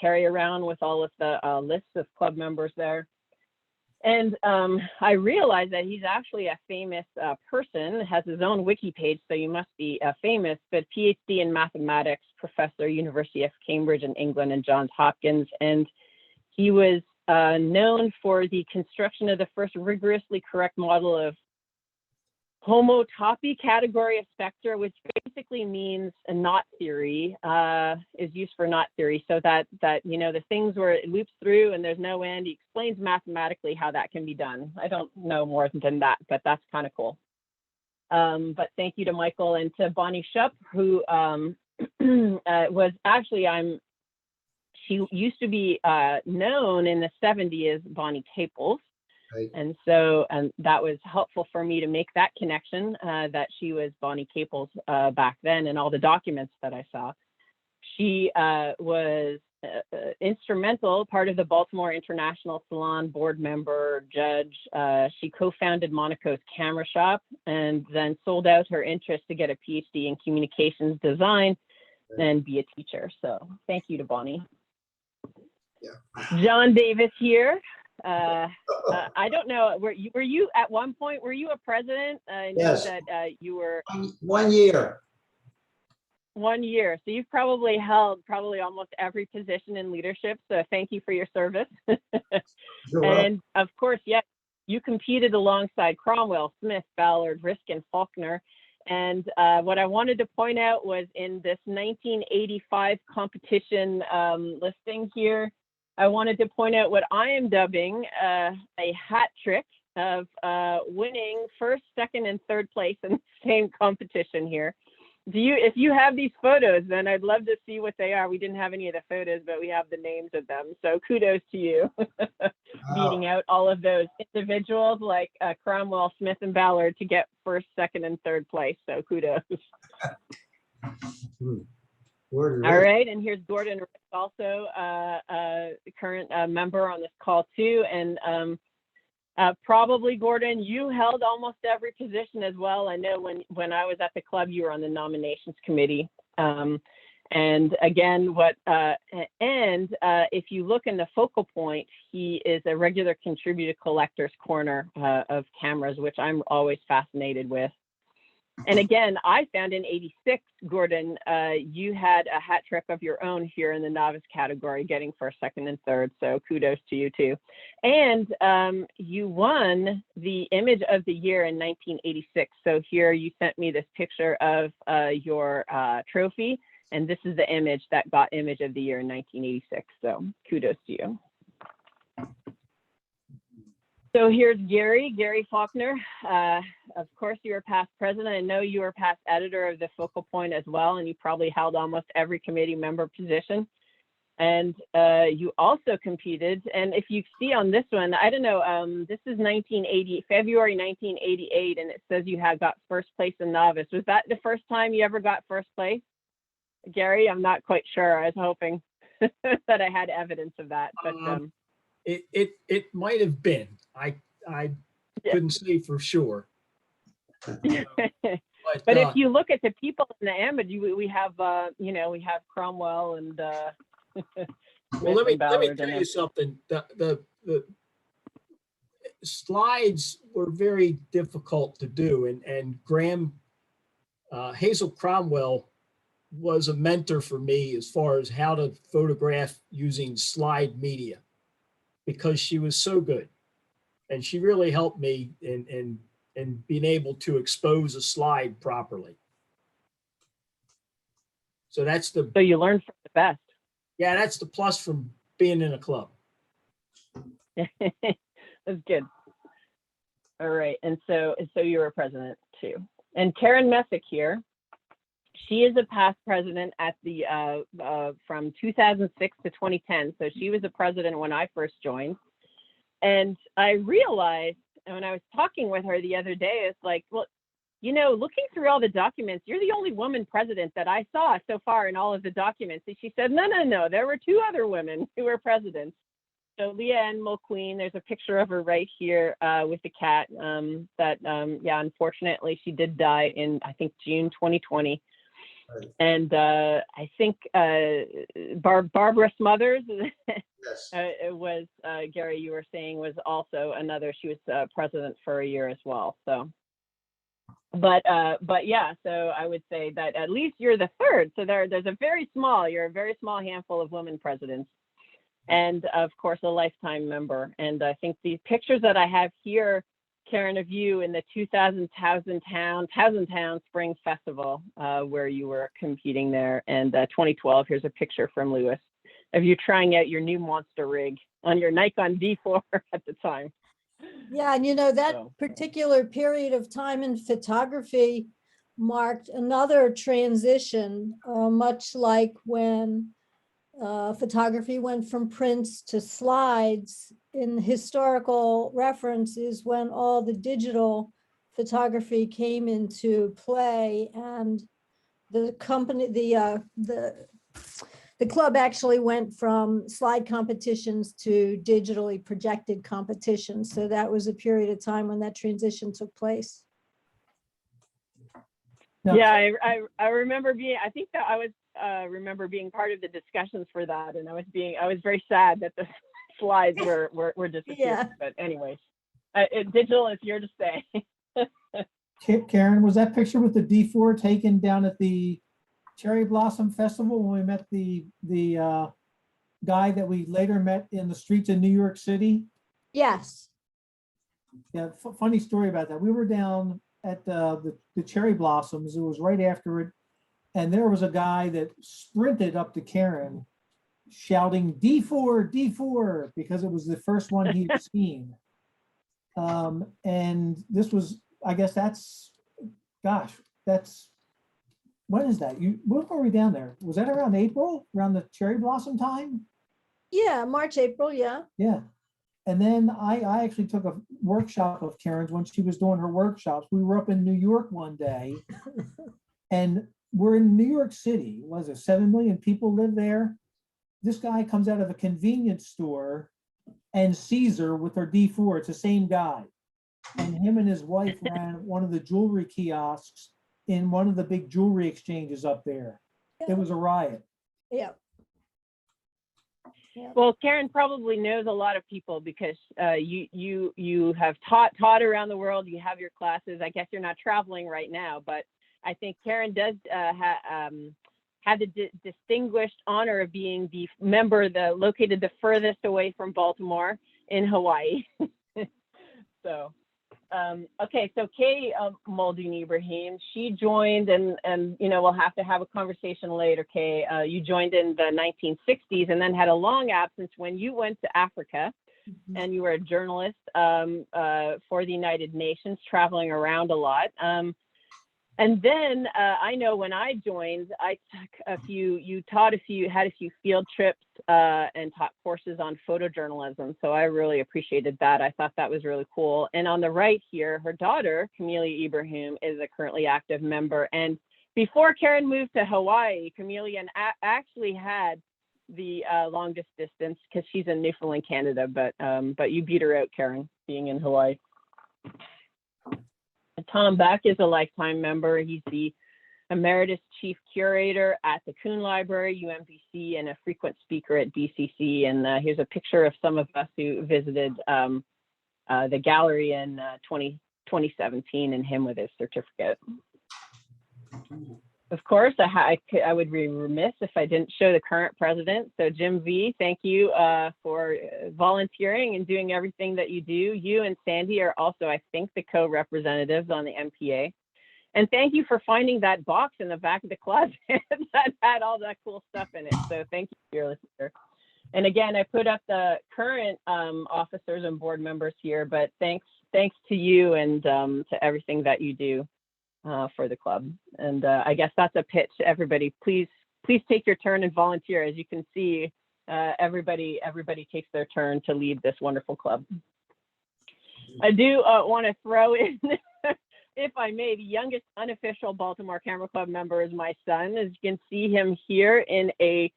carry around with all of the lists of club members there. And I realized that he's actually a famous person, has his own wiki page, so you must be famous, but PhD in mathematics, professor, University of Cambridge in England and Johns Hopkins. And he was known for the construction of the first rigorously correct model of homotopy category of spectra, which basically means a knot theory, is used for knot theory, so that you know, the things where it loops through and there's no end. He explains mathematically how that can be done. I don't know more than that, but that's kind of cool. But thank you to Michael and to Bonnie Shupp, who was actually, she used to be known in the 70s as Bonnie Caples. Right. And so, and that was helpful for me to make that connection, that she was Bonnie Caples back then, and all the documents that I saw. She was instrumental, part of the Baltimore International Salon, board member, judge. She co-founded Monaco's Camera Shop, and then sold out her interest to get a PhD in communications design and be a teacher. So thank you to Bonnie. Yeah. John Davis here. I don't know, were you at one point, were you a president? I know Yes. that you were 1 year. 1 year, so you've probably held almost every position in leadership, so thank you for your service. You're welcome. And of course, yes, you competed alongside Cromwell, Smith, Ballard, Riskin, Faulkner. And what I wanted to point out was in this 1985 competition listing here, I wanted to point out what I am dubbing a hat trick of winning first, second, and third place in the same competition here. If you have these photos, then I'd love to see what they are. We didn't have any of the photos, but we have the names of them. So kudos to you, beating out all of those individuals like Cromwell, Smith, and Ballard to get first, second, and third place. So kudos. All right, and here's Gordon, also a current member on this call too. And probably, Gordon, you held almost every position as well. I know when I was at the club, you were on the nominations committee. And again, if you look in the focal point, he is a regular contributor to Collector's Corner of cameras, which I'm always fascinated with. And again, I found in '86, Gordon, you had a hat trick of your own here in the novice category, getting first, second, and third. So kudos to you too. And you won the Image of the Year in 1986. So here you sent me this picture of your trophy, and this is the image that got Image of the Year in 1986. So kudos to you. So here's Gary Faulkner. Of course, you were past president. I know you were past editor of the Focal Point as well, and you probably held almost every committee member position. And you also competed. And if you see on this one, I don't know, this is February 1988, and it says you had got first place in novice. Was that the first time you ever got first place? Gary, I'm not quite sure. I was hoping that I had evidence of that, but It might have been. I couldn't say for sure. But if you look at the people in the image, we have we have Cromwell and well, let me tell you something. The slides were very difficult to do, and Graham Hazel Cromwell was a mentor for me as far as how to photograph using slide media, because she was so good, and she really helped me in being able to expose a slide properly. So that's the. So you learned from the best. Yeah, that's the plus from being in a club. That's good. All right, and so you were president too. And Karen Messick here, she is a past president at the from 2006 to 2010. So she was a president when I first joined. And I realized when I was talking with her the other day, it's like, well, you know, looking through all the documents, you're the only woman president that I saw so far in all of the documents. And she said, no, there were 2 other women who were presidents. So Leanne Mulqueen, there's a picture of her right here with the cat yeah, unfortunately she did die in, I think, June 2020. Right. And I think Barbara Smothers, Yes. it was, Gary, you were saying was also another, she was president for a year as well. So, but yeah, so I would say that at least you're the 3rd. So you're a very small handful of women presidents. And of course, a lifetime member. And I think these pictures that I have here, Karen, of you in the 2000 Thousand Town Spring Festival, where you were competing there. And 2012, here's a picture from Lewis of you trying out your new monster rig on your Nikon D4 at the time. Yeah, and you know, that So. particular period of time in photography marked another transition, much like when photography went from prints to slides. In historical references, when all the digital photography came into play, and the company, the club actually went from slide competitions to digitally projected competitions. So that was a period of time when that transition took place. Yeah, I remember being, I think that I was remember being part of the discussions for that, and I was very sad that the slides were disappearing. Yeah. But anyways, digital is here to stay. Karen, was that picture with the D4 taken down at the Cherry Blossom Festival when we met the guy that we later met in the streets of New York City? Yes. Yeah, funny story about that. We were down at the Cherry Blossoms. It was right after it. And there was a guy that sprinted up to Karen shouting D4, D4, because it was the first one he'd seen. And this was, I guess when is that? When were we down there? Was that around April, around the cherry blossom time? Yeah, March, April, yeah. Yeah. And then I actually took a workshop of Karen's when she was doing her workshops. We were up in New York one day, and we're in New York City. Was it 7 million people live there? This guy comes out of a convenience store and sees her with her D4. It's the same guy. And him and his wife ran one of the jewelry kiosks in one of the big jewelry exchanges up there. It was a riot. Yeah. Well, Karen probably knows a lot of people because you have taught around the world. You have your classes. I guess you're not traveling right now, but I think Karen does have the distinguished honor of being the member located the furthest away from Baltimore in Hawaii. So, okay, so Kay Muldoon Ibrahim, she joined, and you know, we'll have to have a conversation later, Kay. You joined in the 1960s and then had a long absence when you went to Africa, and you were a journalist for the United Nations, traveling around a lot. And then I know when I joined, I took you had a few field trips and taught courses on photojournalism. So I really appreciated that. I thought that was really cool. And on the right here, her daughter, Camelia Ibrahim, is a currently active member. And before Karen moved to Hawaii, Camelia actually had the longest distance because she's in Newfoundland, Canada. But you beat her out, Karen, being in Hawaii. Tom Beck is a lifetime member. He's the Emeritus Chief Curator at the Kuhn Library, UMBC, and a frequent speaker at BCC. And here's a picture of some of us who visited the gallery in 2017, and him with his certificate. Of course, I would be remiss if I didn't show the current president. So Jim V, thank you for volunteering and doing everything that you do. You and Sandy are also, I think, the co-representatives on the MPA. And thank you for finding that box in the back of the closet that had all that cool stuff in it. So thank you, fearless leader. And again, I put up the current officers and board members here, but thanks to you and to everything that you do for the club. And I guess that's a pitch to everybody. Please take your turn and volunteer. As you can see, everybody takes their turn to lead this wonderful club. I do want to throw in, if I may, the youngest unofficial Baltimore Camera Club member is my son. As you can see him here in a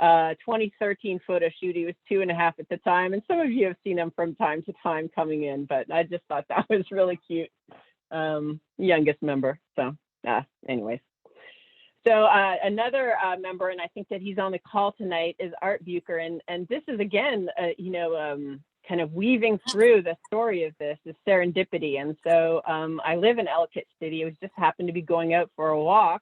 2013 photo shoot. He was 2.5 at the time, and some of you have seen him from time to time coming in, but I just thought that was really cute. Youngest member. So anyways. So another member, and I think that he's on the call tonight, is Art Bucher. And this is, again, kind of weaving through the story of this is serendipity. And so I live in Ellicott City. I was just happened to be going out for a walk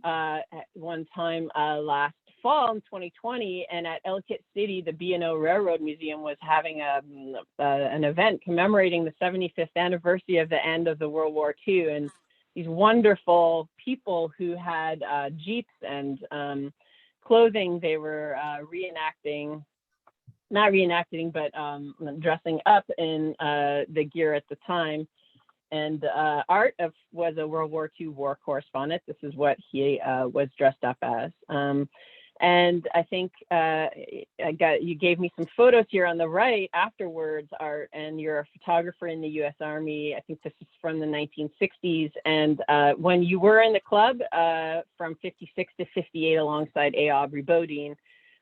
at one time last fall in 2020, and at Ellicott City, the B&O Railroad Museum was having an event commemorating the 75th anniversary of the end of the World War II. And these wonderful people who had Jeeps and clothing, they were dressing up in the gear at the time. And Art was a World War II war correspondent. This is what he was dressed up as. And I think you gave me some photos here on the right afterwards, Art, and you're a photographer in the U.S. Army. I think this is from the 1960s. And when you were in the club from 56 to 58 alongside A. Aubrey Bodine,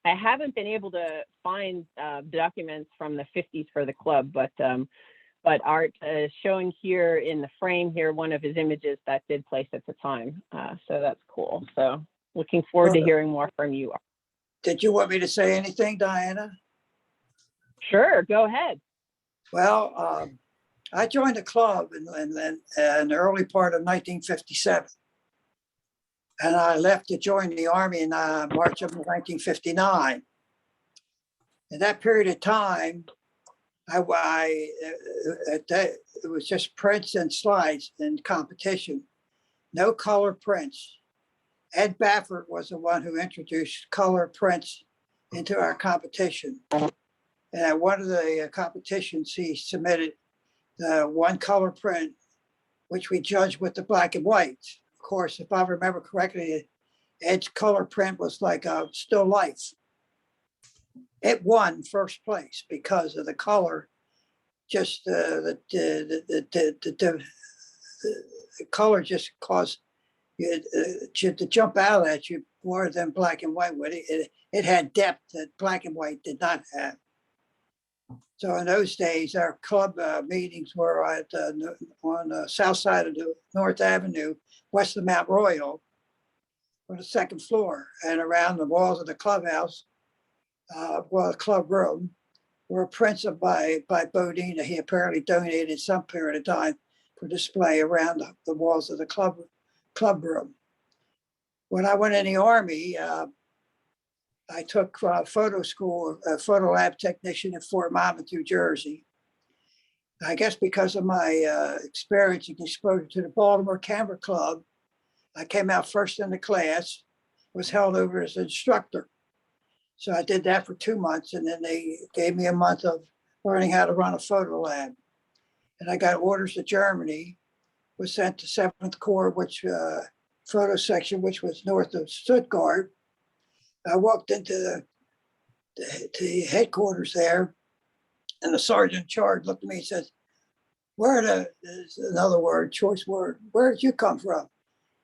I haven't been able to find documents from the 50s for the club, but Art is showing here in the frame here one of his images that did place at the time. So that's cool. So looking forward to hearing more from you. Did you want me to say anything, Diana? Sure, go ahead. Well, I joined the club in the early part of 1957. And I left to join the Army in March of 1959. In that period of time, it was just prints and slides in competition, no color prints. Ed Baffert was the one who introduced color prints into our competition. And at one of the competitions, he submitted the one color print, which we judged with the black and white. Of course, if I remember correctly, Ed's color print was like a still life. It won first place because of the color. Just the color just caused you to jump out at you more than black and white would. It had depth that black and white did not have. So in those days, our club meetings were on the south side of the North Avenue, west of Mount Royal, on the second floor, and around the walls of the clubhouse, the club room, were prints by Bodine. He apparently donated some period of time for display around the walls of the club room. When I went in the Army, I took photo school, a photo lab technician in Fort Monmouth, New Jersey. I guess because of my experience and exposure to the Baltimore Camera Club, I came out first in the class, was held over as an instructor. So I did that for 2 months, and then they gave me a month of learning how to run a photo lab. And I got orders to Germany, was sent to 7th Corps, which photo section, which was north of Stuttgart. I walked into the headquarters there, and the sergeant in charge looked at me and said, another word, choice word, where did you come from?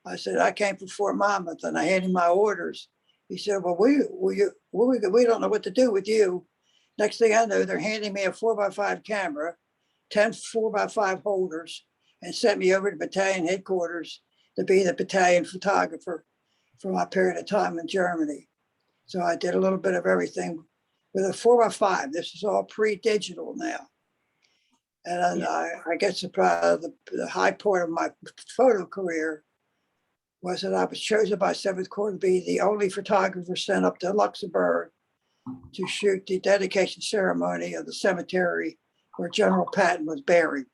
I said, I came from Fort Monmouth, and I handed my orders. He said, well, we don't know what to do with you. Next thing I know, they're handing me a 4x5 camera, 10 4x5 holders, and sent me over to battalion headquarters to be the battalion photographer for my period of time in Germany. So I did a little bit of everything with a 4x5. This is all pre-digital now. And I guess the high point of my photo career was that I was chosen by 7th Corps to be the only photographer sent up to Luxembourg to shoot the dedication ceremony of the cemetery where General Patton was buried.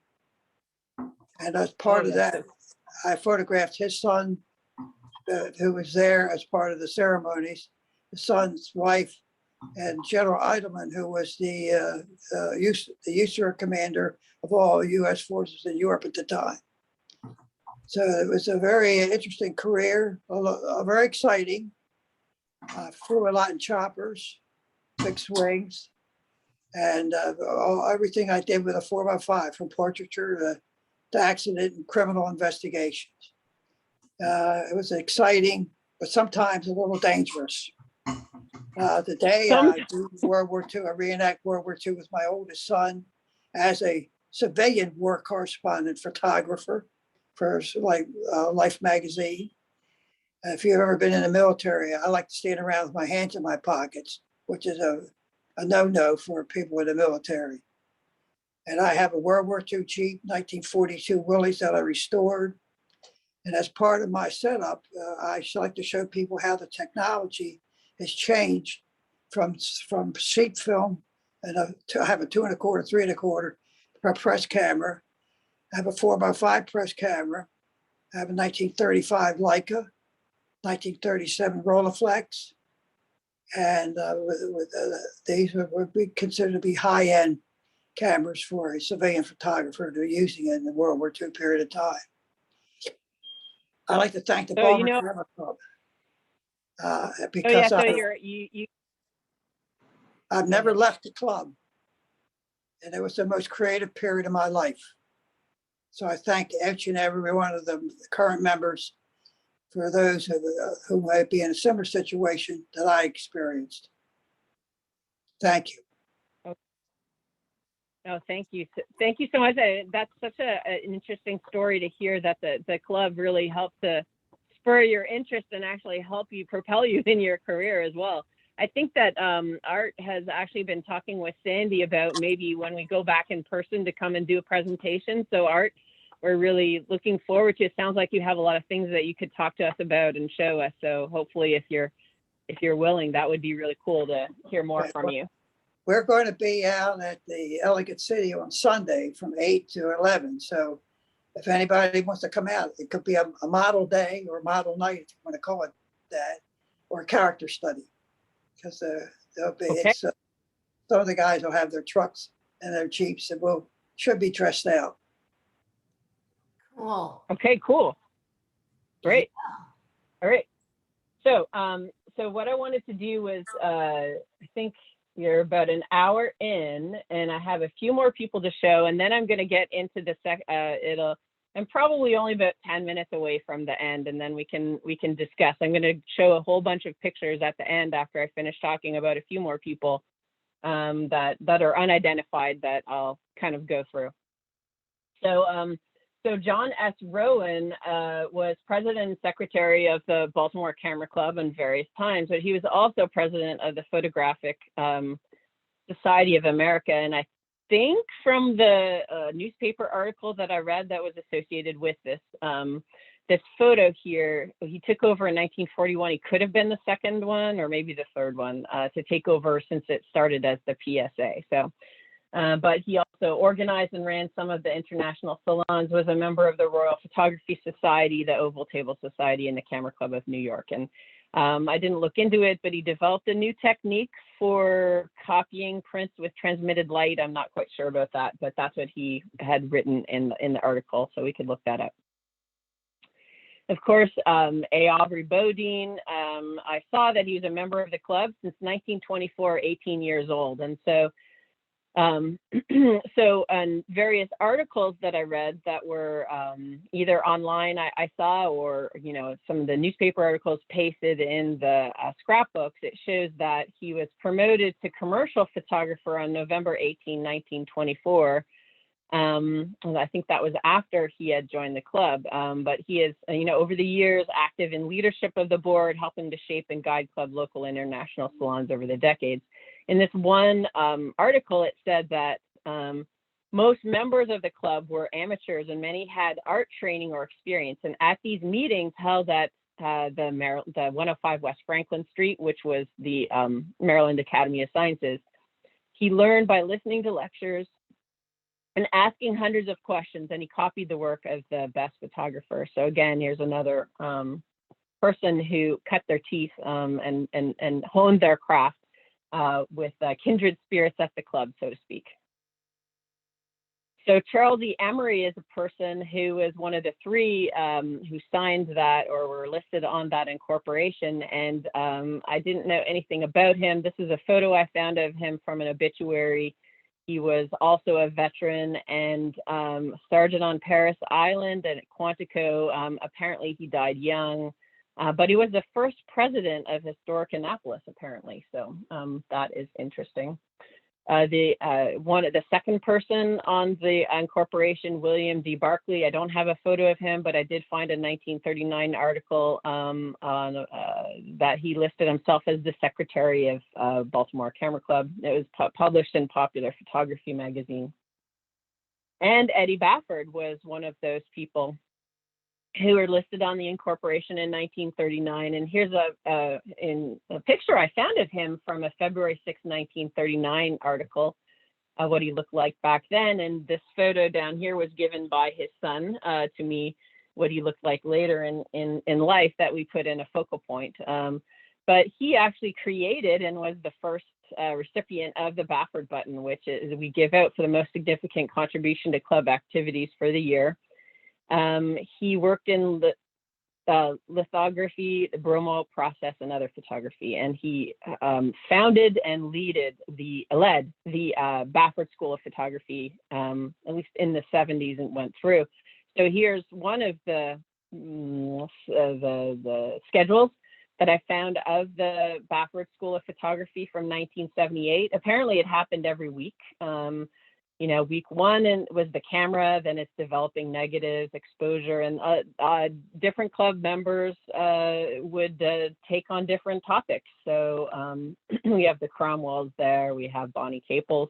And as part of that, I photographed his son, who was there as part of the ceremonies, his son's wife, and General Eidelman, who was the usurer commander of all U.S. forces in Europe at the time. So it was a very interesting career, very exciting. Flew a lot in choppers, fixed wings, and everything I did with a 4x5, from portraiture to accident and criminal investigations. It was exciting, but sometimes a little dangerous. The day I do World War II, I reenact World War II with my oldest son as a civilian war correspondent photographer for Life magazine. If you've ever been in the military, I like to stand around with my hands in my pockets, which is a no-no for people in the military. And I have a World War II Jeep 1942 Willys that I restored. And as part of my setup, I like to show people how the technology has changed from sheet film, and I have a 2 1/4, 3 1/4 press camera. I have a 4x5 press camera. I have a 1935 Leica, 1937 Rolleiflex, and these would be considered to be high-end cameras for a civilian photographer to be using in the World War II period of time. I'd like to thank the Bovenkamp Club because I've never left the club, and it was the most creative period of my life. So I thank each and every one of the current members for those who might be in a similar situation that I experienced. Thank you. Oh, thank you. Thank you so much. That's such an interesting story to hear, that the club really helped to spur your interest and actually help you propel you in your career as well. I think that Art has actually been talking with Sandy about maybe when we go back in person to come and do a presentation. So Art, we're really looking forward to it. Sounds like you have a lot of things that you could talk to us about and show us. So hopefully if you're willing, that would be really cool to hear more from you. We're going to be out at the Elegant City on Sunday from 8 to 11. So if anybody wants to come out, it could be a model day or model night, if you want to call it that, or a character study. Because there'll be, some of the guys will have their trucks and their Jeeps, and should be dressed out. Cool. Okay, cool. Great. Yeah. All right. So what I wanted to do was, I think you're about an hour in, and I have a few more people to show, and then I'm going to get into the I'm probably only about 10 minutes away from the end, and then we can discuss. I'm going to show a whole bunch of pictures at the end after I finish talking about a few more people that are unidentified that I'll kind of go through. So John S. Rowan was president and secretary of the Baltimore Camera Club in various times, but he was also president of the Photographic Society of America. And I think from the newspaper article that I read that was associated with this photo here, he took over in 1941. He could have been the second one or maybe the third one to take over, since it started as the PSA. So. But he also organized and ran some of the international salons, was a member of the Royal Photography Society, the Oval Table Society, and the Camera Club of New York. And I didn't look into it, but he developed a new technique for copying prints with transmitted light. I'm not quite sure about that, but that's what he had written in the article, so we could look that up. Of course, A. Aubrey Bodine, I saw that he was a member of the club since 1924, 18 years old. And so on various articles that I read that were either online I saw, or some of the newspaper articles pasted in the scrapbooks, it shows that he was promoted to commercial photographer on November 18, 1924. I think that was after he had joined the club, but he is, over the years, active in leadership of the board, helping to shape and guide club local and international salons over the decades. In this one article, it said that most members of the club were amateurs, and many had art training or experience. And at these meetings held at the 105 West Franklin Street, which was the Maryland Academy of Sciences, he learned by listening to lectures, and asking hundreds of questions, and he copied the work of the best photographer. So again, here's another person who cut their teeth and honed their craft with kindred spirits at the club, so to speak. So Charles E. Emery is a person who was one of the three who signed that or were listed on that incorporation. And I didn't know anything about him. This is a photo I found of him from an obituary. He was also a veteran and sergeant on Paris Island and at Quantico. Apparently he died young, but he was the first president of Historic Annapolis, apparently. So that is interesting. The second person on the incorporation, William D. Barclay. I don't have a photo of him, but I did find a 1939 article on that he listed himself as the secretary of Baltimore Camera Club. It was published in Popular Photography magazine. And Eddie Bafford was one of those people who were listed on the incorporation in 1939. And here's a picture I found of him from a February 6, 1939 article, what he looked like back then. And this photo down here was given by his son to me, what he looked like later in life, that we put in a focal point. But he actually created and was the first recipient of the Bafford button, which is we give out for the most significant contribution to club activities for the year. He worked in lithography, the bromo process, and other photography, and he founded and led the Bafford School of Photography, at least in the 70s, and went through. So here's one of the schedules that I found of the Bafford School of Photography from 1978. Apparently, it happened every week. You know, week one was the camera, then it's developing negatives, exposure, and different club members would take on different topics. So we have the Cromwells there, we have Bonnie Caples,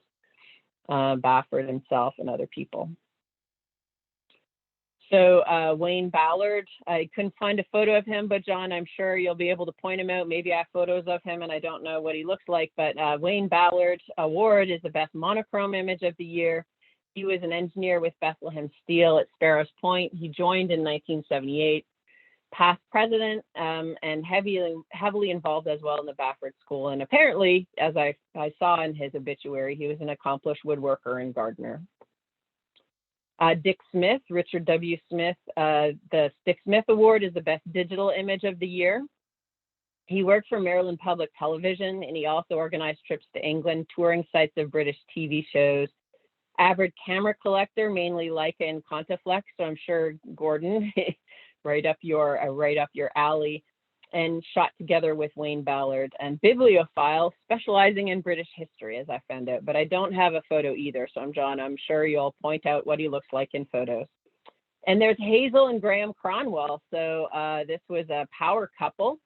Bafford himself, and other people. So Wayne Ballard, I couldn't find a photo of him, but John, I'm sure you'll be able to point him out. Maybe I have photos of him and I don't know what he looks like, but Wayne Ballard Award is the best monochrome image of the year. He was an engineer with Bethlehem Steel at Sparrows Point. He joined in 1978, past president, and heavily involved as well in the Bafford School. And apparently, as I saw in his obituary, he was an accomplished woodworker and gardener. Dick Smith, Richard W. Smith, the Dick Smith Award is the best digital image of the year. He worked for Maryland Public Television, and he also organized trips to England, touring sites of British TV shows. Avid camera collector, mainly Leica and Contaflex, so I'm sure Gordon, right up your alley, and shot together with Wayne Ballard. And bibliophile, specializing in British history, as I found out, but I don't have a photo either. So I'm sure you'll point out what he looks like in photos. And there's Hazel and Graham Cronwell. So this was a power couple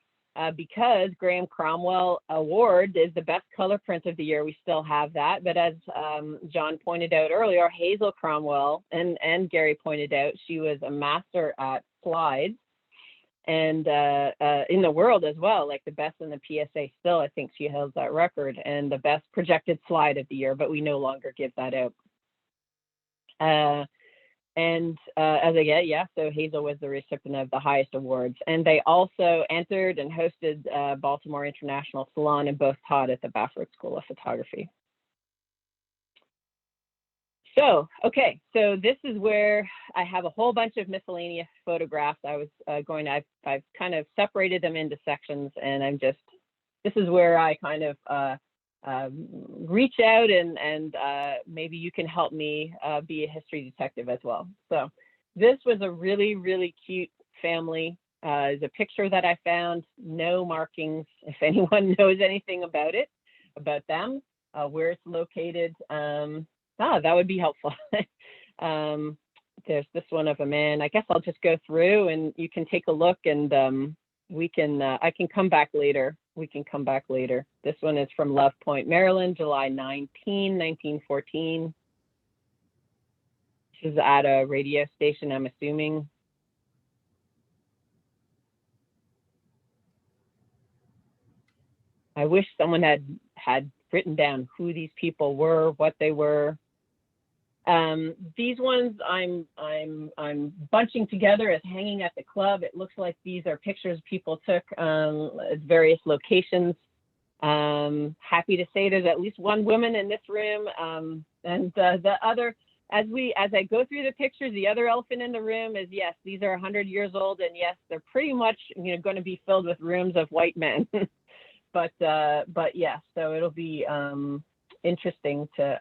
because Graham Cromwell Award is the best color print of the year. We still have that. But as John pointed out earlier, Hazel Cromwell and Gary pointed out, she was a master at slides. And in the world as well, like the best in the PSA still, I think she holds that record, and the best projected slide of the year, but we no longer give that out. So Hazel was the recipient of the highest awards, and they also entered and hosted Baltimore International Salon and both taught at the Bafford School of Photography. So, okay, so this is where I have a whole bunch of miscellaneous photographs. I was I've kind of separated them into sections, and this is where I kind of reach out and maybe you can help me be a history detective as well. So this was a really, really cute family. There's a picture that I found, no markings, if anyone knows anything about them, where it's located. That would be helpful. There's this one of a man. I guess I'll just go through and you can take a look, and I can come back later. We can come back later. This one is from Love Point, Maryland, July 19, 1914. This is at a radio station, I'm assuming. I wish someone had written down who these people were, what they were. These ones I'm bunching together as hanging at the club. It looks like these are pictures people took at various locations. Happy to say there's at least one woman in this room, and the other, as I go through the pictures, the other elephant in the room is, yes, these are 100 years old, and yes, they're pretty much going to be filled with rooms of white men. but yeah, so it'll be interesting to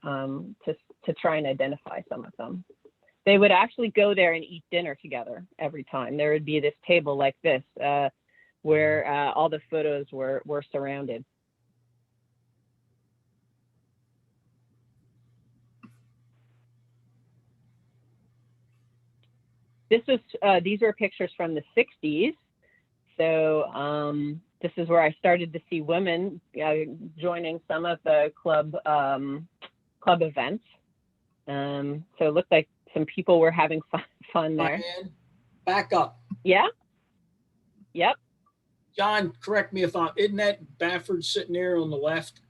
try and identify some of them. They would actually go there and eat dinner together every time. There would be this table like this where all the photos were surrounded. These were pictures from the 60s. So this is where I started to see women joining some of the club events. So it looked like some people were having fun there. Diane, back up. Yeah. Yep. John, correct me if isn't that Baffert sitting there on the left?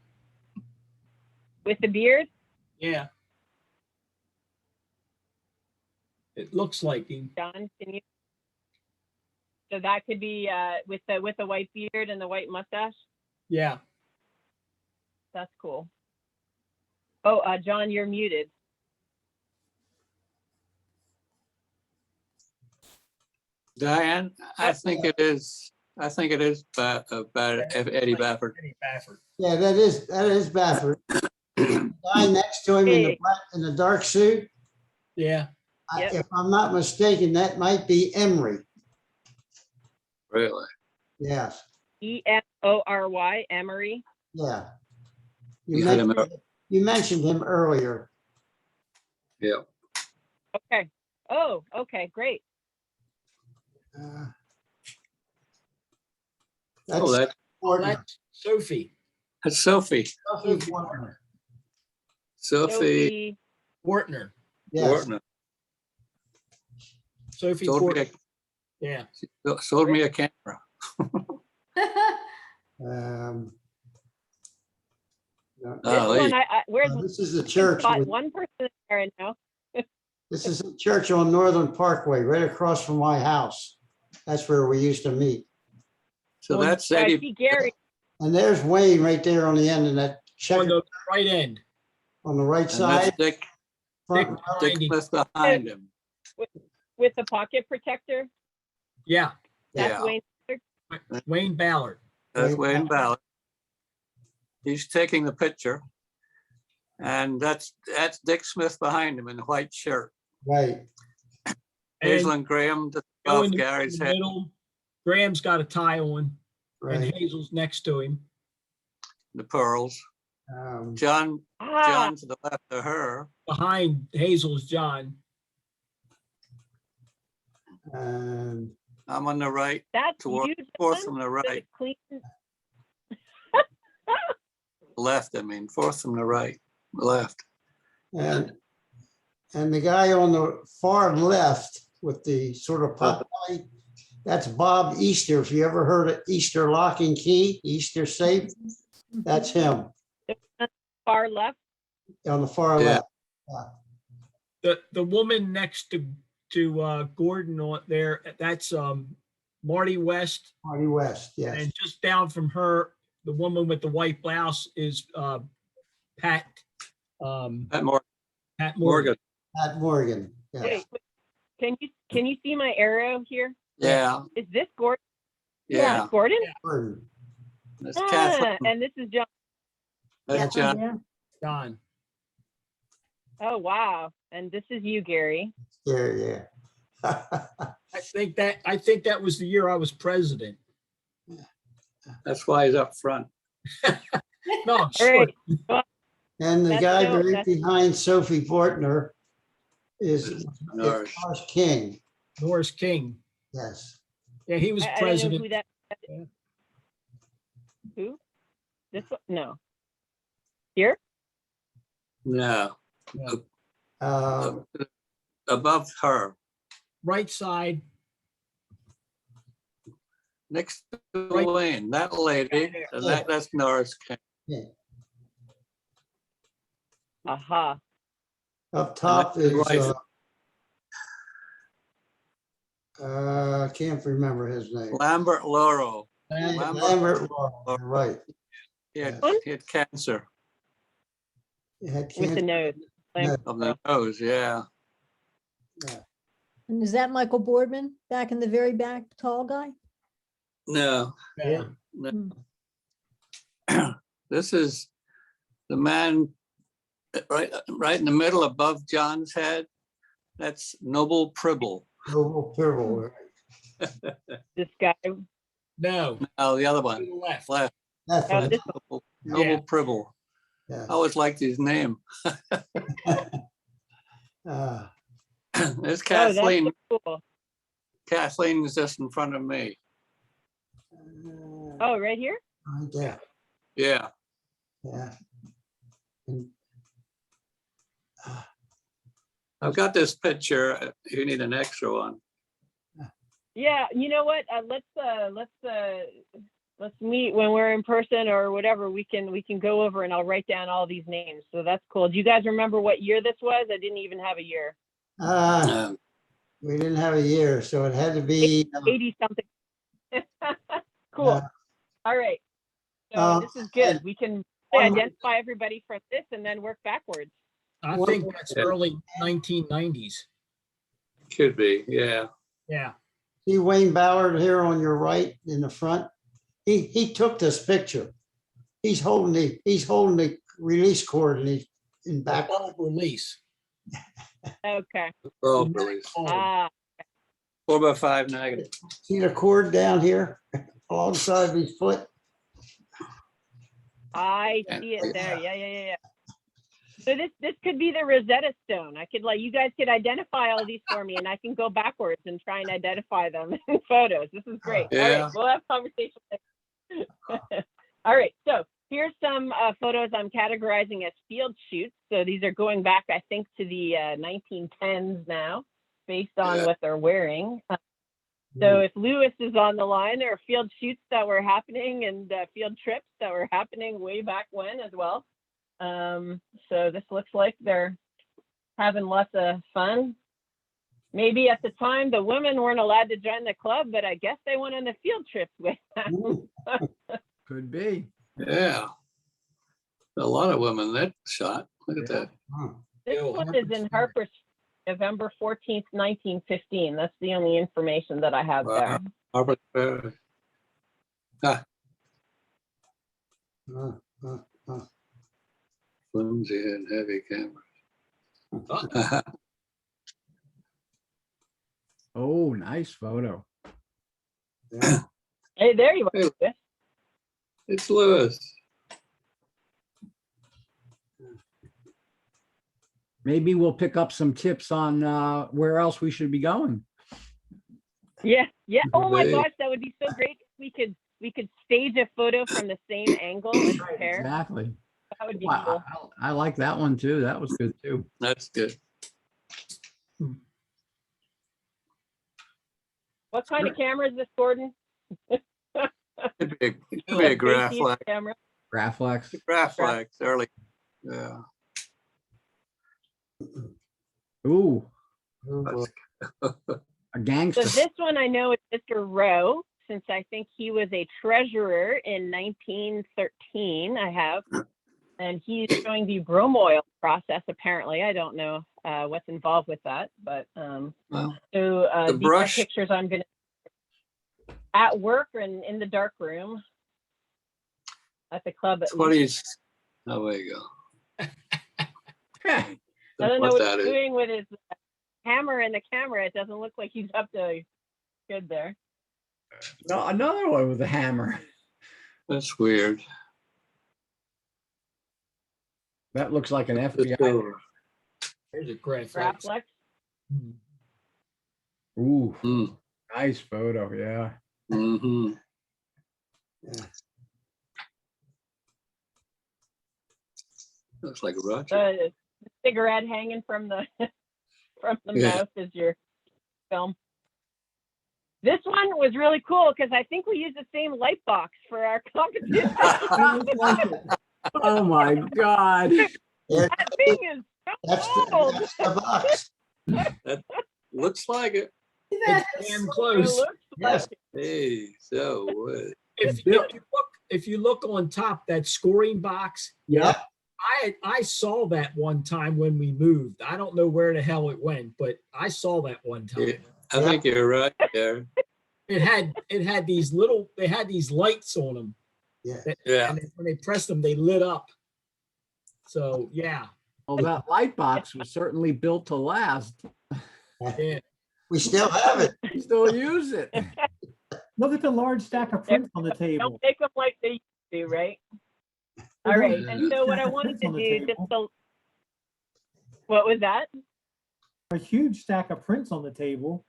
With the beard? Yeah. It looks like him. John, can you? So that could be with the white beard and the white mustache? Yeah. That's cool. Oh, John, you're muted. Diane, I think it is about Eddie Baffert. Eddie Baffert. Yeah, that is Baffert. Guy next to him in the dark suit. Yeah. Yep. If I'm not mistaken, that might be Emery. Really? Yes. Emory, Emery. Yeah. You had him. You mentioned him earlier. Yeah. Okay. Oh, okay, great. That's That's Sophie. That's Sophie. Wartner. Sophie Wartner. Yes. Wartner. Sophie Sold Wartner. me Yeah. sold me a camera. No, This one, where's this is the church. spot one person there now? This is a church on Northern Parkway, right across from my house. That's where we used to meet. So that's I Eddie. see Gary. And there's Wayne right there on the end of that On checker the right end. on the right And side. that's Dick Front, Dick Smith behind him. With the pocket protector. Yeah. That's Yeah. Wayne. Wayne Ballard. That's Wayne Wayne Ballard. He's taking the picture. And that's Dick Smith behind him in the white shirt. right. Hazel and Graham just Go above in the Gary's head. middle. Graham's got a tie on, and Right. Hazel's next to him. The pearls. Um, John Ah, to the left of her. Behind Hazel's John. and I'm on the right, that's toward you. fourth John? from the The right, clean- left, fourth from the right, left. and the guy on the far left with the sort of pop light, that's Bob Easter. If you ever heard of Easter Lock and Key, Easter Safe, that's him Far left. on the far Yeah. left. The woman next to Gordon on there, that's Marty West, Marty West, yes. and just down from her, the woman with the white blouse is Pat Pat Morgan. Pat Morgan. Pat Morgan, yes. Wait, can you see my arrow here? Yeah, Is this Gordon? yeah. Gordon. Gordon. That's Kathleen. And this is John. That's John. John. Oh wow! And this is you, Gary. Yeah. I think that was the year I was president. That's why he's up front. No, All sure. right. And the That's guy so- right that's- behind Sophie Portner is Norris. Norris King, Norris King. yes. Yeah, he was I don't know president. who that. Yeah. Who? This one? No. Here? No, Um, above her, Right side. next to Right. Wayne, that lady, and that's Norris King. yeah. Aha. Up top his is, wife. can't remember his name. Lambert Lauro. Lambert Law, you're right. He had cancer He had With the cancer. nose. No, of the nose, yeah. yeah. And is that Michael Boardman back in the very back, tall guy? No, Yeah. this is the man right in the middle above John's head. That's Noble Pribble. Noble Purple, This guy. No, Oh, the other to one, the left. left. that's Oh, right. this Noble Yeah. Pribble. Yeah. I always liked his name. Uh, There's Oh, that's Kathleen. so cool. Kathleen is just in front of me. Oh, right here? right there, Yeah. yeah. And, I've got this picture. If you need an extra one. Yeah, you know what? Let's meet when we're in person or whatever. We can go over and I'll write down all these names. So that's cool. Do you guys remember what year this was? I didn't even have a year. Um, We didn't have a year, so it had to be. 80 something. Cool. uh, All right. So Uh, this is good. and We can one- identify everybody from this and then work backwards. I What- think that's early 1990s. Could be, yeah. Yeah. See Wayne Ballard here on your right in the front? He took this picture. He's holding the release cord and he's in back. Bulb release. Okay. Oh, release. Ah, 4x5 negative. See the cord down here alongside of his foot? I see it there. Yeah. So this could be the Rosetta Stone. You guys could identify all these for me and I can go backwards and try and identify them in photos. This is great. All Yeah. right, we'll have conversation. All right, so here's some photos I'm categorizing as field shoots. So these are going back, I think, to the 1910s now, based on Yeah. what they're wearing. So if Lewis is on the line, there are field shoots that were happening and field trips that were happening way back when as well. So this looks like they're having lots of fun. Maybe at the time the women weren't allowed to join the club, but I guess they went on the field trips with them. Could be. Yeah. A lot of women that shot. Look at that. Huh. This Yo, one is in Harper's, November 14th, 1915. That's the only information that I have there. Robert, flimsy and heavy cameras. Oh, nice photo. Yeah. Hey, there you are. Hey. Lewis. It's Lewis. Maybe we'll pick up some tips on where else we should be going. Yeah. Oh my Hey. gosh, that would be so great. If we could stage a photo from the same angle and compare. Exactly. That would be Well, cool. I like that one too. That was good too. That's good. What kind of camera is this, Gordon? Could be a Graflex. Camera. Graflex. Graflex early. Yeah. Ooh, Oh, boy. a So gangster. this one I know is Mr. Rowe, since I think he was a treasurer in 1913. I have, and he's showing the bromoil process. Apparently, I don't know what's involved with that, but Well, so the these are brush- pictures I'm gonna at work and in the dark room at the club. At That's what least. he's, oh, there you go. I don't know What what that he's is. doing with his hammer and the camera. It doesn't look like he's up to good there. No, another one with a hammer. That's weird. That looks like an Just FBI. over. Here's a Graflex. Graflex. Ooh, Mm, nice photo. Yeah. mhm. Yeah. Looks like Roger. The cigarette hanging from the from the Yeah. mouth is your film. This one was really cool because I think we used the same light box for our competition. Oh my God. Yeah, That thing is That's old. that's the box. Looks like it. It's damn It close. looks Yes. like Hey, so If you look on top, that scoring box, Yeah. I saw that one time when we moved. I don't know where the hell it went, but I saw that one time. yeah, I think you're right there. It had these they had these lights on them. Yeah. Yeah. And when they pressed them, they lit up. So yeah. Well, that light box was certainly built to last. Yeah. We still have it. We still use it. Look at the large stack of prints on the table. don't make them like they used to, right? All right. And so what I wanted to do, just so, what was that? A huge stack of prints on the table.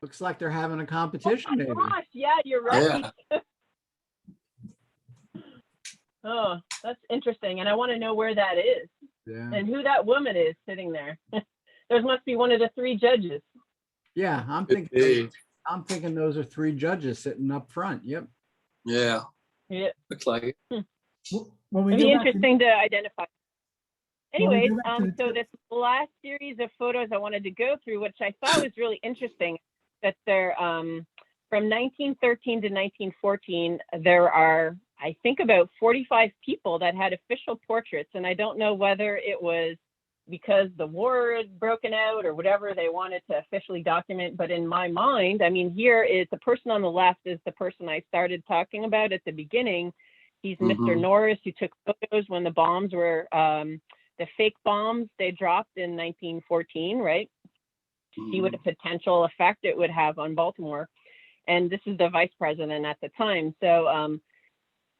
Looks like they're having a competition, Oh maybe. my gosh, yeah, you're right. Oh, that's interesting. And I want to know where that is Yeah. and who that woman is sitting there. There must be one of the 3 judges. Yeah, I'm Could thinking be. those are 3 judges sitting up front. Yep. Yeah, Yeah. looks like it. When we It'd be go back to- interesting to identify. When we Anyways, go back to the so church- this last series of photos I wanted to go through, which I thought was really interesting, that they're from 1913 to 1914, there are, I think, about 45 people that had official portraits. And I don't know whether it was because the war had broken out or whatever they wanted to officially document. But in my mind, I mean, here is the person on the left is the person I started talking about at the beginning. He's Mr. Norris, who took photos when the bombs were, the fake bombs they dropped in 1914, right? To see what a potential effect it would have on Baltimore. And this is the vice president at the time. So,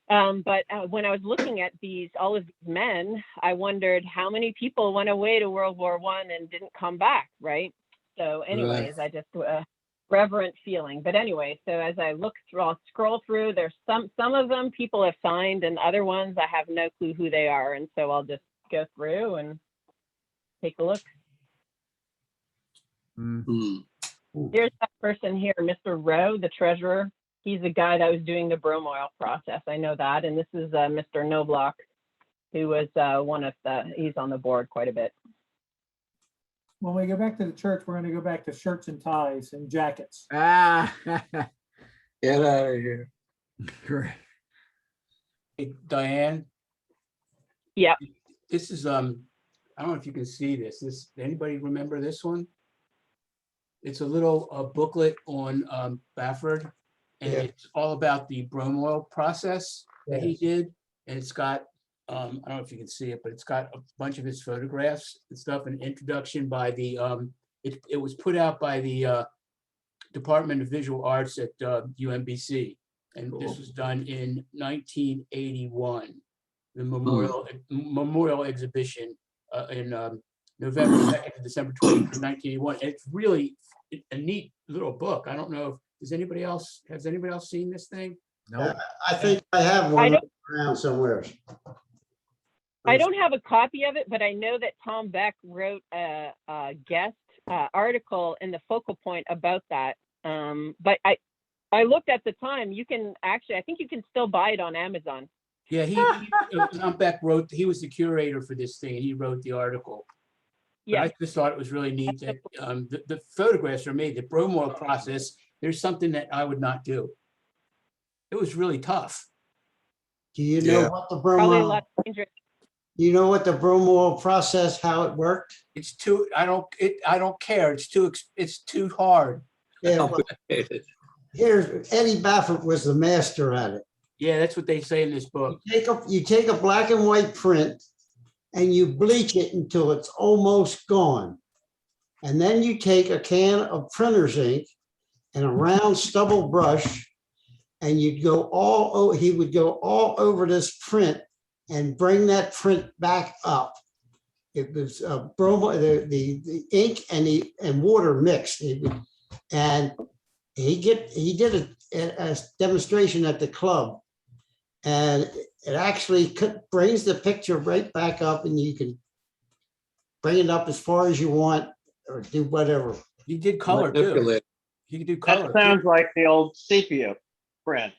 but when I was looking at all of these men, I wondered how many people went away to World War I and didn't come back, right? So anyways, I just, reverent feeling. But anyway, so as I look through, I'll scroll through, there's some of them people have signed and other ones I have no clue who they are. And so I'll just go through and take a look. Here's that person here, Mr. Rowe, the treasurer. He's the guy that was doing the bromoil process. I know that. And this is Mr. Knobloch, who was he's on the board quite a bit. When we go back to the church, we're going to go back to shirts and ties and jackets. Ah. Get out of here. Great. Hey, Diane, Yeah. this is, I don't know if you can see this. Anybody remember this one? It's a little booklet on Bafford, and it's all about the bromoil process that he did. And it's got, I don't know if you can see it, but it's got a bunch of his photographs and stuff, an introduction by the, it was put out by the Department of Visual Arts at UMBC. And this was done in 1981, the memorial exhibition in November 2nd to December 20th, 1981. And it's really a neat little book. I don't know if has anybody else seen this thing? No. I think I have one around somewhere. I don't have a copy of it, but I know that Tom Beck wrote a guest article in the Focal Point about that. But I looked at the time. You can actually, I think you can still buy it on Amazon. Yeah, Tom Beck he was the curator for this thing, and he wrote the article. But Yeah. I just thought it was really neat that the photographs are made, the bromoil process, there's something that I would not do. It was really tough. Do you know what the Probably a bromoil, lot dangerous. you know what the bromoil process, how it worked? It's too, I don't care. It's too hard. Yeah, well, here's, Eddie Baffert was the master at it. Yeah, that's what they say in this book. You take a black and white print and you bleach it until it's almost gone. And then you take a can of printer's ink and a round stubble brush, and he would go all over this print and bring that print back up. It was the ink and water mixed. And he did a demonstration at the club, and it actually brings the picture right back up, and you can bring it up as far as you want or do whatever. He did color too. He could do color. That sounds like the old sepia print.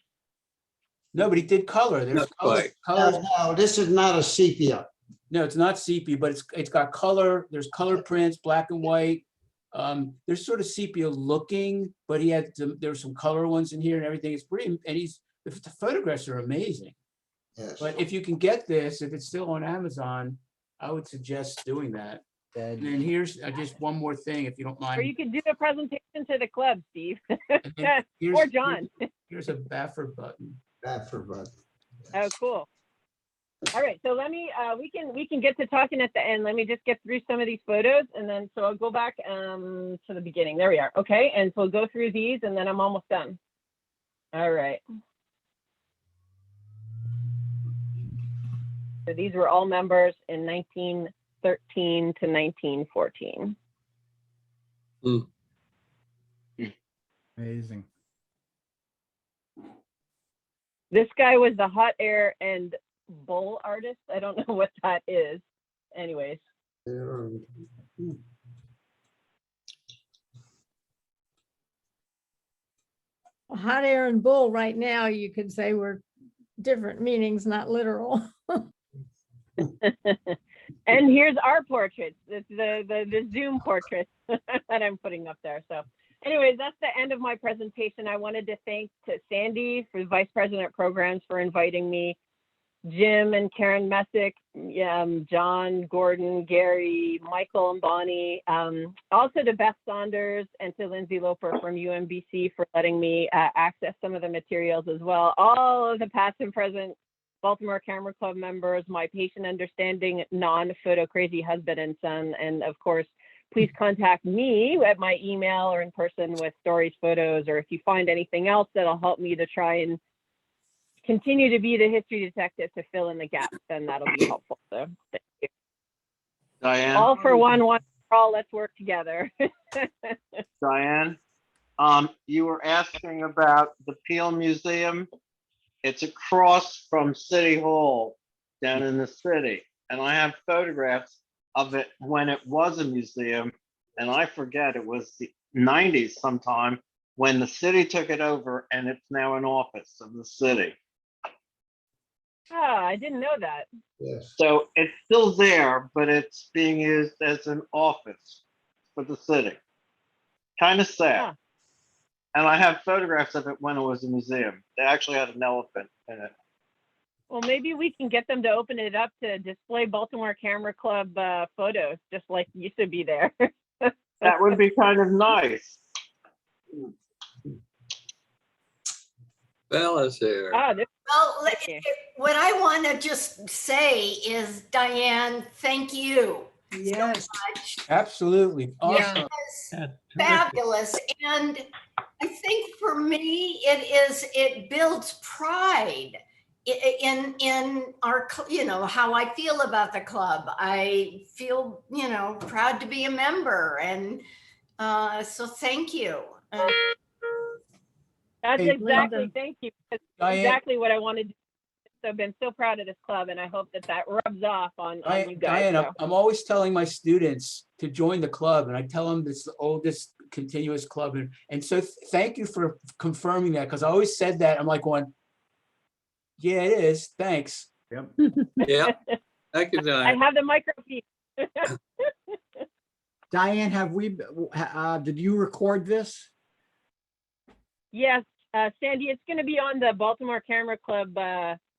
No, but he did color. There's color. No, this is not a sepia. No, it's not sepia, but it's got color. There's color prints, black and white. There's sort of sepia looking, but there's some color ones in here and everything. It's pretty, and the photographs are amazing. Yes. But if you can get this, if it's still on Amazon, I would suggest doing that. And then here's just one more thing, if you don't mind. Or you could do a presentation to the club, Steve. And then Or John. Here's a Baffert button. Baffert button. Oh, cool. All right, so let me, we can get to talking at the end. Let me just get through some of these photos, and then, so I'll go back to the beginning. There we are. Okay, and so we'll go through these, and then I'm almost done. All right. So these were all members in 1913 to 1914. Amazing. This guy was the hot air and bull artist. I don't know what that is. Anyways. Hot air and bull right now, you could say were different meanings, not literal. And here's our portraits. It's the Zoom portraits that I'm putting up there. So anyways, that's the end of my presentation. I wanted to thank Sandy, for Vice President of Programs, for inviting me, Jim and Karen Messick, John, Gordon, Gary, Michael and Bonnie, also to Beth Saunders and to Lindsay Loper from UMBC for letting me access some of the materials as well. All of the past and present Baltimore Camera Club members, my patient understanding, non-photo crazy husband and son, and of course, please contact me at my email or in person with stories, photos, or if you find anything else that'll help me to try and continue to be the history detective to fill in the gaps, then that'll be helpful. So thank you. Diane, All for one for all, let's work together. Diane, you were asking about the Peel Museum. It's across from City Hall down in the city. And I have photographs of it when it was a museum. And I forget, it was the 90s sometime when the city took it over, and it's now an office of the city. Ah, I didn't know that. Yes. So it's still there, but it's being used as an office for the city. Kind of sad. Huh. And I have photographs of it when it was a museum. They actually had an elephant in it. Well, maybe we can get them to open it up to display Baltimore Camera Club photos, just like used to be there. That would be kind of nice. Bella's here. Ah, Well, what I want to just say is, Diane, thank you Yes. so much. Absolutely. Awesome. Fabulous. And I think for me, it builds pride in our, how I feel about the club. I feel, proud to be a member. And so thank you. That's Hey, exactly, thank you. That's Diane. exactly what I wanted to do. So I've been so proud of this club, and I hope that rubs off on you guys. Diane, So. I'm always telling my students to join the club, and I tell them it's the oldest continuous club. And so thank you for confirming that, because I always said that. I'm like going, yeah, it is. Thanks. Yep. Yeah. Thank you, I Diane. have the microfiche. Diane, did you record this? Yes, Sandy, it's going to be on the Baltimore Camera Club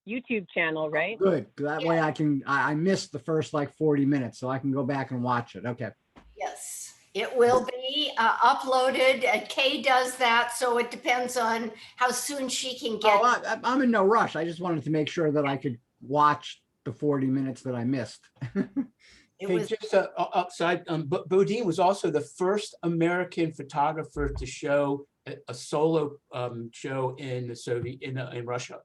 YouTube channel, right? Good. That way I missed the first like 40 minutes, so I can go back and watch it. Okay. Yes, it will be uploaded. Kay does that, so it depends on how soon she can get. Oh, I'm in no rush. I just wanted to make sure that I could watch the 40 minutes that I missed. It Hey, was just outside, Bodine was also the first American photographer to show a solo show in the Soviet in Russia.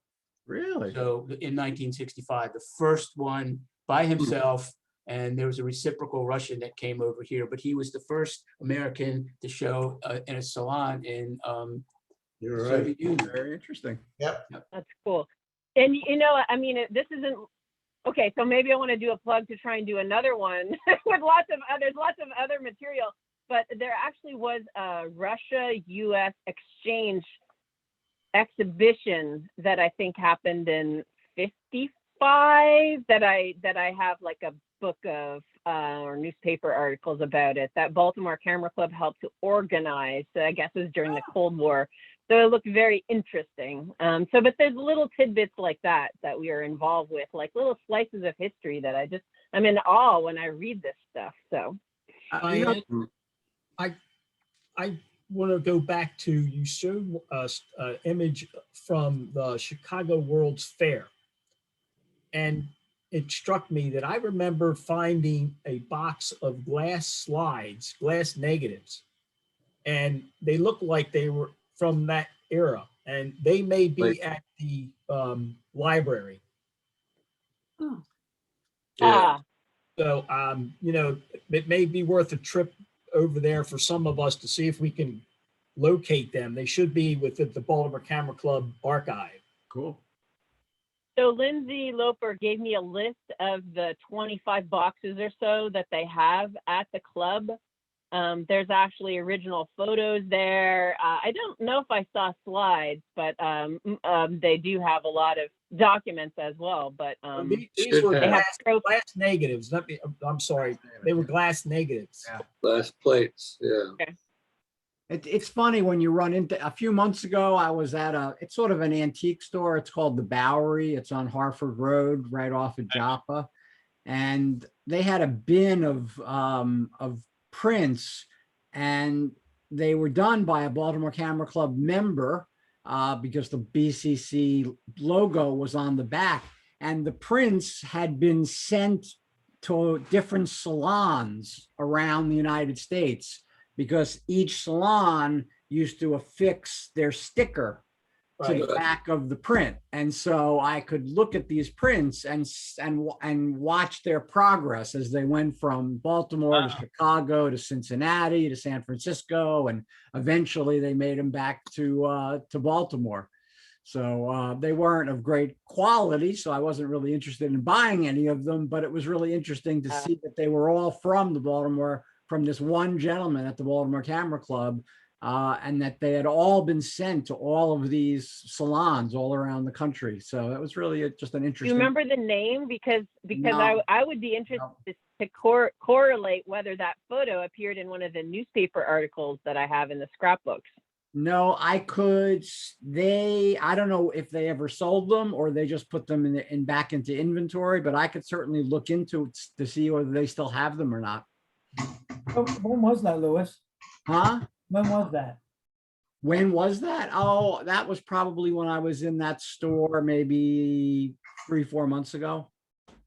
Really? So in 1965, the first one by himself, and there was a reciprocal Russian that came over here, but he was the first American to show in a salon in You're right. Soviet Union. Very interesting. Yep. That's cool. And I mean, this isn't okay. So maybe I want to do a plug to try and do another one with lots of other material. But there actually was a Russia-U.S. exchange exhibition that I think happened in 5 that I have like a book of or newspaper articles about it that Baltimore Camera Club helped to organize. So I guess it was during the Cold War. So it looked very interesting. But there's little tidbits like that we are involved with, like little slices of history that I'm in awe when I read this stuff. So Diane, I want to go back to, you showed us an image from the Chicago World's Fair. And it struck me that I remember finding a box of glass slides, glass negatives, and they looked like they were from that era, and they may be at the library. Yeah. So, it may be worth a trip over there for some of us to see if we can locate them. They should be within the Baltimore Camera Club archive. Cool. So Lindsay Loper gave me a list of the 25 boxes or so that they have at the club. There's actually original photos there. I don't know if I saw slides, but they do have a lot of documents as well. But These were they have glass negatives. I'm sorry, they were glass negatives. Yeah. Glass plates, yeah. Okay. It's funny when you run into, a few months ago, I was at it's sort of an antique store. It's called the Bowery. It's on Harford Road, right off of Joppa. And they had a bin of prints, and they were done by a Baltimore Camera Club member because the BCC logo was on the back. And the prints had been sent to different salons around the United States, because each salon used to affix their sticker to the back of the print. And so I could look at these prints and watch their progress as they went from Baltimore to Chicago to Cincinnati to San Francisco, and eventually they made them back to Baltimore. So they weren't of great quality, so I wasn't really interested in buying any of them, but it was really interesting to see that they were all from from this one gentleman at the Baltimore Camera Club, and that they had all been sent to all of these salons all around the country. So it was really just an interesting. Do you remember the name? Because No. I would be interested to correlate whether that photo appeared in one of the newspaper articles that I have in the scrapbooks. No, I could. I don't know if they ever sold them or they just put them in back into inventory, but I could certainly look into it to see whether they still have them or not. When was that, Louis? Huh? When was that? When was that? Oh, that was probably when I was in that store, maybe 3-4 months ago.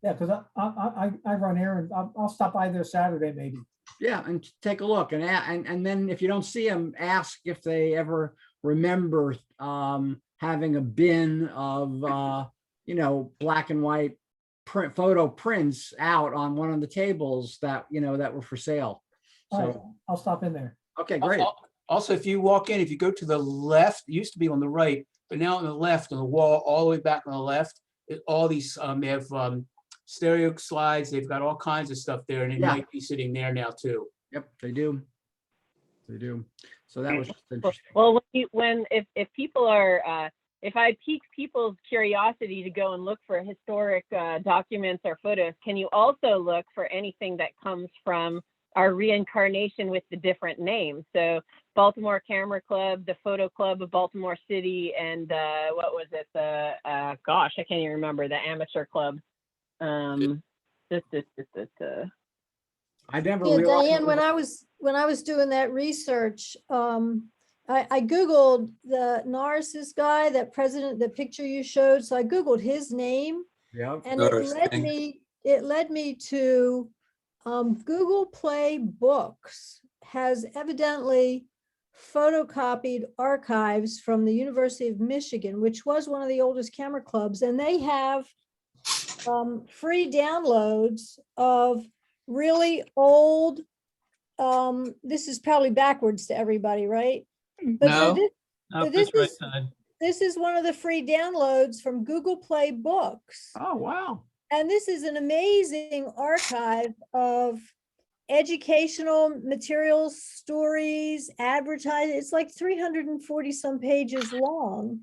Yeah, because I run errands. I'll stop by there Saturday maybe. Yeah, and take a look, and then if you don't see them, ask if they ever remember having a bin of black and white photo prints out on one of the tables that that were for sale. All right, So I'll stop in there. okay, great. Also, if you walk in, if you go to the left, it used to be on the right, but now on the left, on the wall, all the way back on the left, all these, they have stereo slides, they've got all kinds of stuff there, and it might be sitting there now too. Yep, they do. They do. So that was just interesting. Well, if people are, if I pique people's curiosity to go and look for historic documents or photos, can you also look for anything that comes from our reincarnation with the different names? So Baltimore Camera Club, the Photo Club of Baltimore City, and what was it? Gosh, I can't even remember, the Amateur Club. I never Yeah, realized. Diane, when I was doing that research, I Googled the Narcissus guy, the picture you showed. So I Googled his name, and it led me to Google Play Books has evidently photocopied archives from the University of Michigan, which was one of the oldest camera clubs, and they have free downloads of really old, this is probably backwards to everybody, right? But No, this is one of the free downloads from Google Play Books. Oh, wow. And this is an amazing archive of educational materials, stories, advertising. It's like 340 some pages long.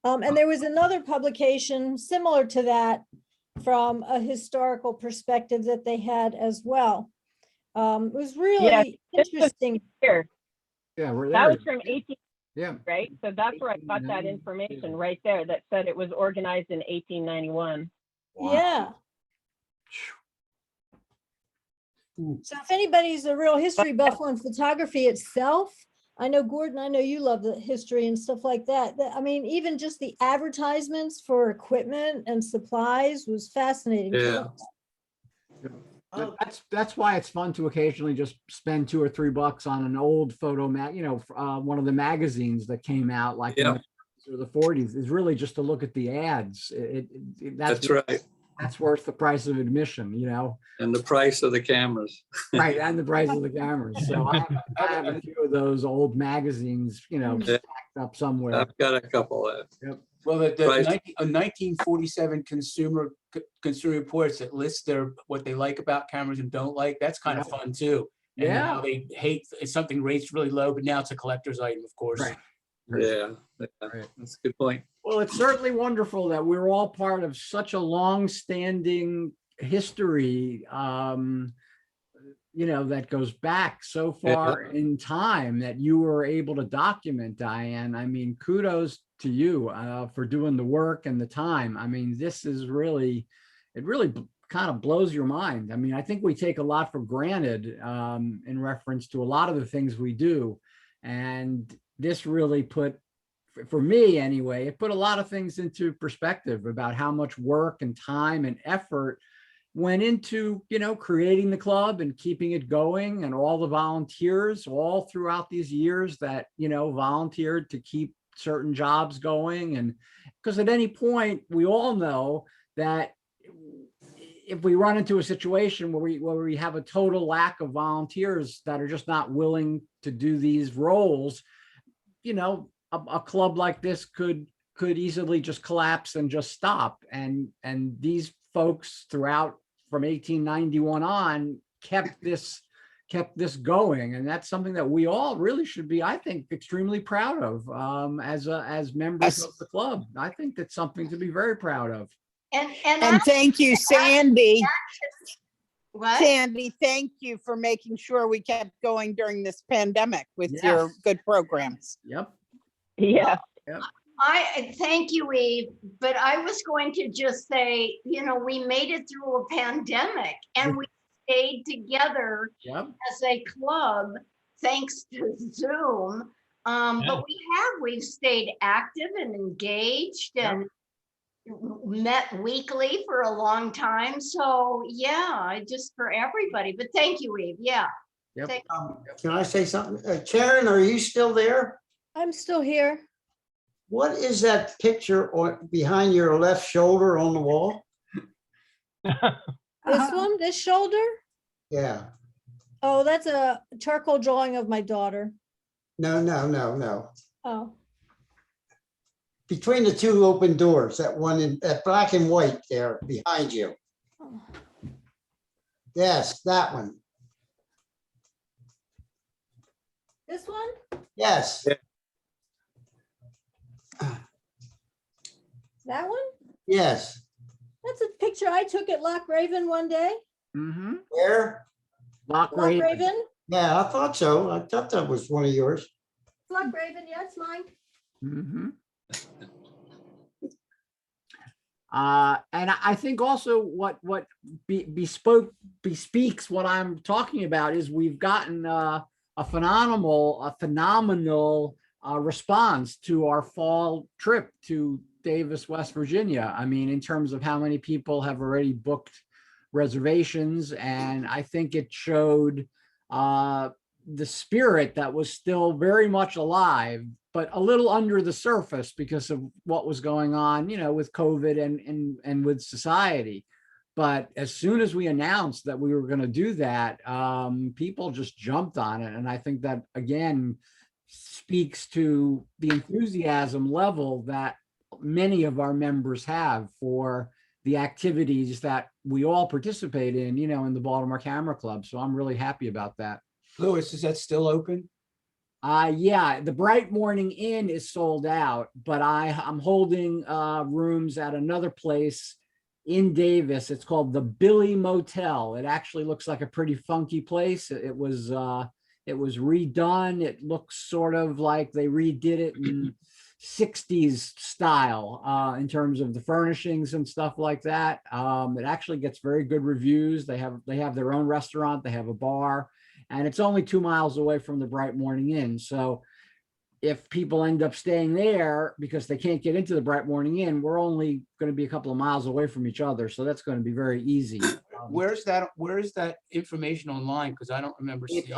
And there was another publication similar to that from a historical perspective that they had as well. It was really Yeah, this was interesting. here. Yeah, we're That there. was from 18, Yeah. right? So that's where I got that information right there that said it was organized in 1891. Yeah. So if anybody's a real history buff on photography itself, I know Gordon, I know you love the history and stuff like that. I mean, even just the advertisements for equipment and supplies was fascinating. to Yeah. us. Oh. That's why it's fun to occasionally just spend $2 or $3 on an old photo one of the magazines that came out like in Yeah. the 30s or the 40s, is really just to look at the ads. That's right. That's worth the price of admission, And the price of the cameras. right? And the price of the cameras. So I have a few of those old magazines, stacked up somewhere. I've got a couple of that. Well, the Price. 1947 consumer reports that list what they like about cameras and don't like, that's kind of fun too. And Yeah. how they hate if something rates really low, but now it's a collector's item, of course. Right. Yeah, Right. that's a good point. Well, it's certainly wonderful that we're all part of such a long-standing history, that goes back so far in time that you were able to document, Diane. I mean, kudos to you for doing the work and the time. I mean, this is really, it really kind of blows your mind. I mean, I think we take a lot for granted in reference to a lot of the things we do. And this really put, for me anyway, it put a lot of things into perspective about how much work and time and effort went into, creating the club and keeping it going, and all the volunteers all throughout these years that, volunteered to keep certain jobs going. And because at any point, we all know that if we run into a situation where we have a total lack of volunteers that are just not willing to do these roles, a club like this could easily just collapse and just stop. And these folks throughout from 1891 on kept this going, and that's something that we all really should be, I think, extremely proud of as members of the club. I think that's something to be very proud of. And thank you, Sandy. what? Sandy, thank you for making sure we kept going during this pandemic with Yes. your good programs. Yep. Yeah. I thank you, Eve, but I was going to just say, we made it through a pandemic and we stayed together Yep. as a club thanks to Zoom. But we've stayed active and engaged and met weekly for a long time. So just for everybody. But thank you, Eve. Yeah. Yep. Can I say something? Karen, are you still there? I'm still here. What is that picture behind your left shoulder on the wall? This one, this shoulder? Yeah. Oh, that's a charcoal drawing of my daughter. No. Oh, Between the two open doors, that one in that black and white there behind you. oh. Yes, that one. This one? Yes. That one? Yes. That's a picture I took at Loch Raven one day. Mm-hmm. Where? Loch Loch Raven. Raven? Yeah, I thought so. I thought that was one of yours. Loch Raven, yeah, it's mine. Mm-hmm. And I think also what bespeaks what I'm talking about is we've gotten a phenomenal response to our fall trip to Davis, West Virginia. I mean, in terms of how many people have already booked reservations, and I think it showed the spirit that was still very much alive, but a little under the surface because of what was going on, with COVID and with society. But as soon as we announced that we were going to do that, people just jumped on it. And I think that, again, speaks to the enthusiasm level that many of our members have for the activities that we all participate in, in the Baltimore Camera Club. So I'm really happy about that. Louis, is that still open? Yeah, the Bright Morning Inn is sold out, but I'm holding rooms at another place in Davis. It's called the Billy Motel. It actually looks like a pretty funky place. It was redone. It looks sort of like they redid it in 60s style in terms of the furnishings and stuff like that. It actually gets very good reviews. They have their own restaurant. They have a bar, and it's only 2 miles away from the Bright Morning Inn. So if people end up staying there because they can't get into the Bright Morning Inn, we're only going to be a couple of miles away from each other. So that's going to be very easy. Where is that information online? Because I don't remember seeing it.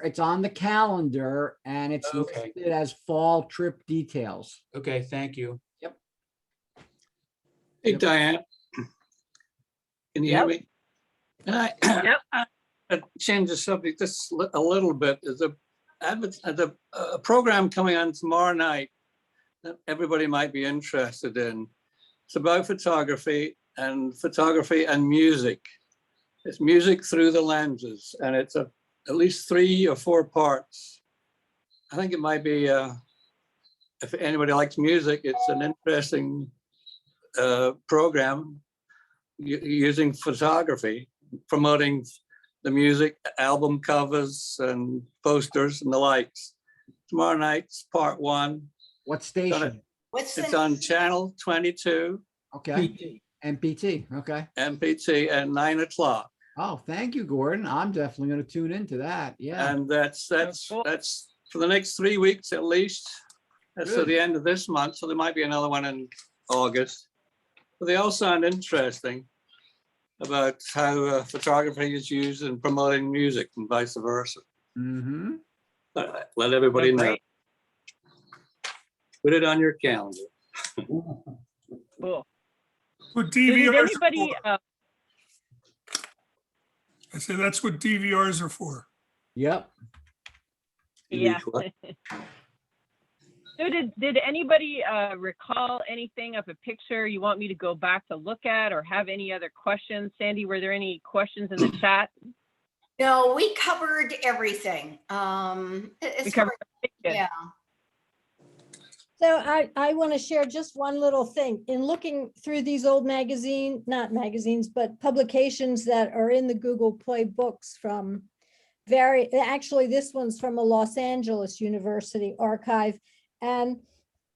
It's on the calendar, and it's Okay. listed as fall trip details. Okay, thank you. Hey, Diane. Can you hear me? Can I change the subject just a little bit? There's a program coming on tomorrow night that everybody might be interested in. It's about photography and music. It's music through the lenses, and it's at least 3 or 4 parts. I think it might be, if anybody likes music, it's an interesting program using photography, promoting the music, album covers and posters and the likes. Tomorrow night's part 1. What station? It's on channel 22. Okay. MPT. Okay. MPT at 9 o'clock. Oh, thank you, Gordon. I'm definitely going to tune into that. Yeah. And that's for the next 3 weeks at least. That's to Good. the end of this month. So there might be another one in August. But they all sound interesting about how photography is used in promoting music and vice versa. Mm-hmm. Let everybody know. Great. Put it on your calendar. Cool. What So did DVRs are anybody, for. I say that's what DVRs are for. Yep. yeah. So did anybody recall anything of a picture you want me to go back to look at, or have any other questions? Sandy, were there any questions in the chat? No, we covered everything. We covered everything. Yeah. So I want to share just one little thing. In looking through these old not magazines, but publications that are in the Google Play books from actually this one's from a Los Angeles University archive, and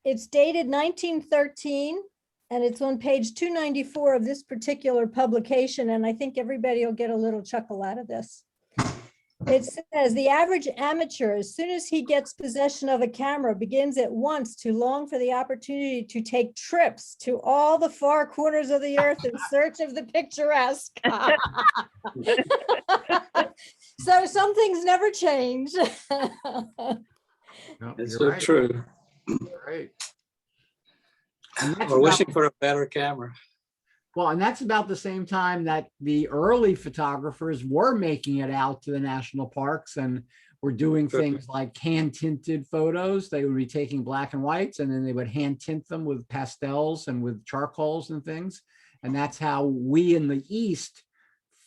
it's dated 1913, and it's on page 294 of this particular publication, and I think everybody will get a little chuckle out of this. It says the average amateur, as soon as he gets possession of a camera, begins at once to long for the opportunity to take trips to all the far corners of the earth in search of the picturesque. So some things never change. No, It's you're so right. true. Right. And that's We're about- wishing for a better camera. Well, and that's about the same time that the early photographers were making it out to the national parks and were doing things like hand tinted photos. They would be taking black and whites, and then they would hand tint them with pastels and with charcoals and things. And that's how we in the East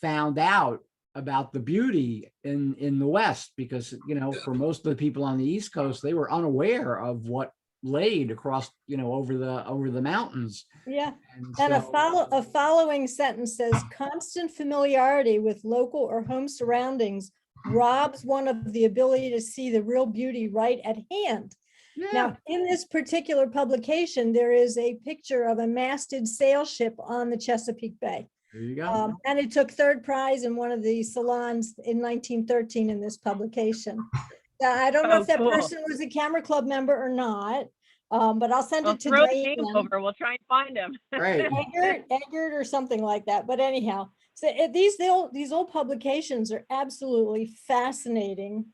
found out about the beauty in the West, because, you know, for most of the people on the East Coast, they were unaware of what laid across, you know, over the mountains. Yeah. And And so- a following sentence says, constant familiarity with local or home surroundings robs one of the ability to see the real beauty right at hand. Yeah. Now, in this particular publication, there is a picture of a masted sail ship on the Chesapeake Bay. There you go. And it took 3rd prize in one of the salons in 1913 in this publication. I don't know Oh, if that cool. person was a camera club member or not, but I'll send Well, it to throw the Diane. name over. We'll try and find him. Right. Eggert or something like that. But anyhow, so these old publications are absolutely fascinating.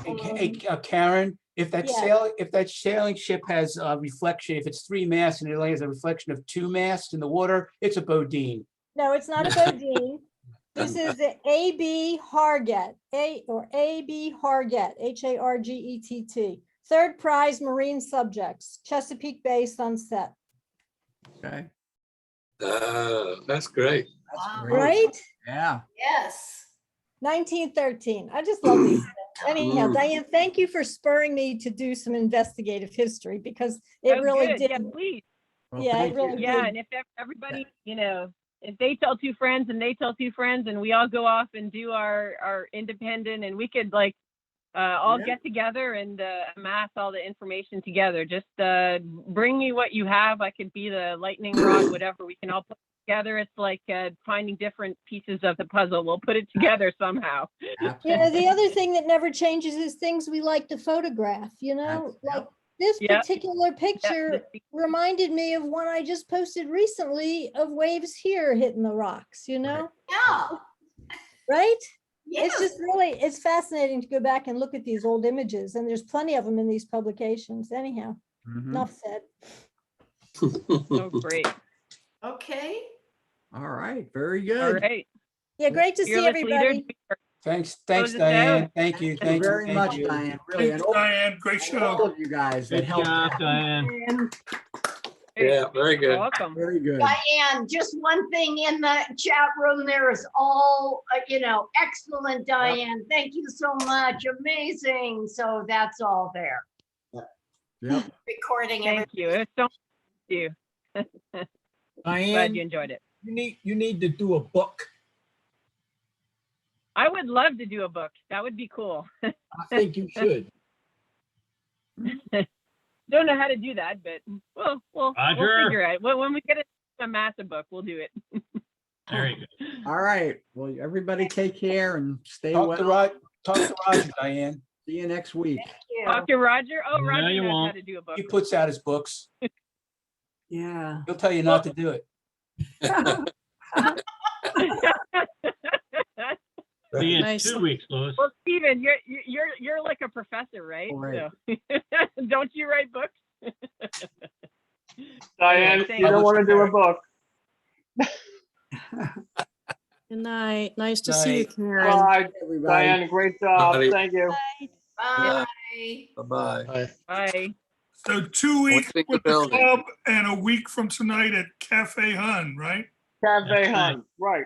Hey, Karen, if that sailing ship has a reflection, if it's 3 masts and it only has a reflection of 2 masts in the water, it's a Bodine. No, it's not a Bodine. This is the A.B. Hargett, A.B. Hargett, Hargett. 3rd prize marine subjects, Chesapeake Bay sunset. Okay. That's great. Wow. Right? Yeah. Yes. 1913. I just love these things. Anyhow, Diane, thank you for spurring me to do some investigative history, because it Oh, really good. did. Yeah, please. Well, Yeah, thank it really Yeah, did. and if everybody, you know, if they tell two friends and they tell two friends and we all go off and do our independent, and we could like all Yeah. get together and amass all the information together. Just bring me what you have. I could be the lightning rod, whatever. We can all put it together. It's like finding different pieces of the puzzle. We'll put it together somehow. You know, the other thing that never changes is things we like to photograph, you know, like this Yep. particular picture reminded me of one I just posted recently of waves here hitting the rocks, you know, Yeah. right? Yes. It's just really, it's fascinating to go back and look at these old images, and there's plenty of them in these publications. Anyhow, Mhm. enough said. Oh, great. Okay. All right, very All good. right. Yeah, great to see Fearless leader. everybody. Thanks, Close us Diane. out. Thank you, Thank you very thank much, you. Diane, really, Thanks, and all Diane. Great and all show. of you guys that Good helped job, out. Diane. Yeah, very You're good. welcome. Very good. Diane, just one thing in the chat room there is all, excellent, Diane. Thank you so much. Amazing. So that's all there. Yep. Recording Thank everything. you. It's so you. Glad Diane, you enjoyed it. you need to do a book. I would love to do a book. That would be cool. I think you should. Don't know how to do that, but we'll Roger. figure it out. When we get a massive book, we'll do it. Very good. All right. Well, everybody take care and stay Talk to well. Roger, Diane. See you next week. Talk to Roger. Oh, No, Roger you knows how won't. to do a book. He puts out his books. Yeah. He'll tell you not to do it. See you in Nice. 2 weeks, Louis. Well, Stephen, you're like a professor, right? All right. So, don't you write books? Diane, thank you don't you. want to do a book. Good night. Nice to see you, Night. Karen. Bye, Everybody. Diane, great job. Bye. Thank you. Bye. Bye-bye. Bye. So 2 weeks What's the with the building? club and a week from tonight at Cafe Hun, right? Cafe Hun, right.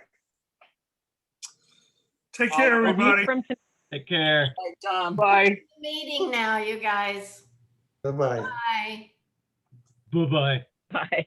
Take care, A week everybody. from tonight. Take care. Bye. Meeting now, you guys. Bye-bye. Bye. Bye-bye. Bye.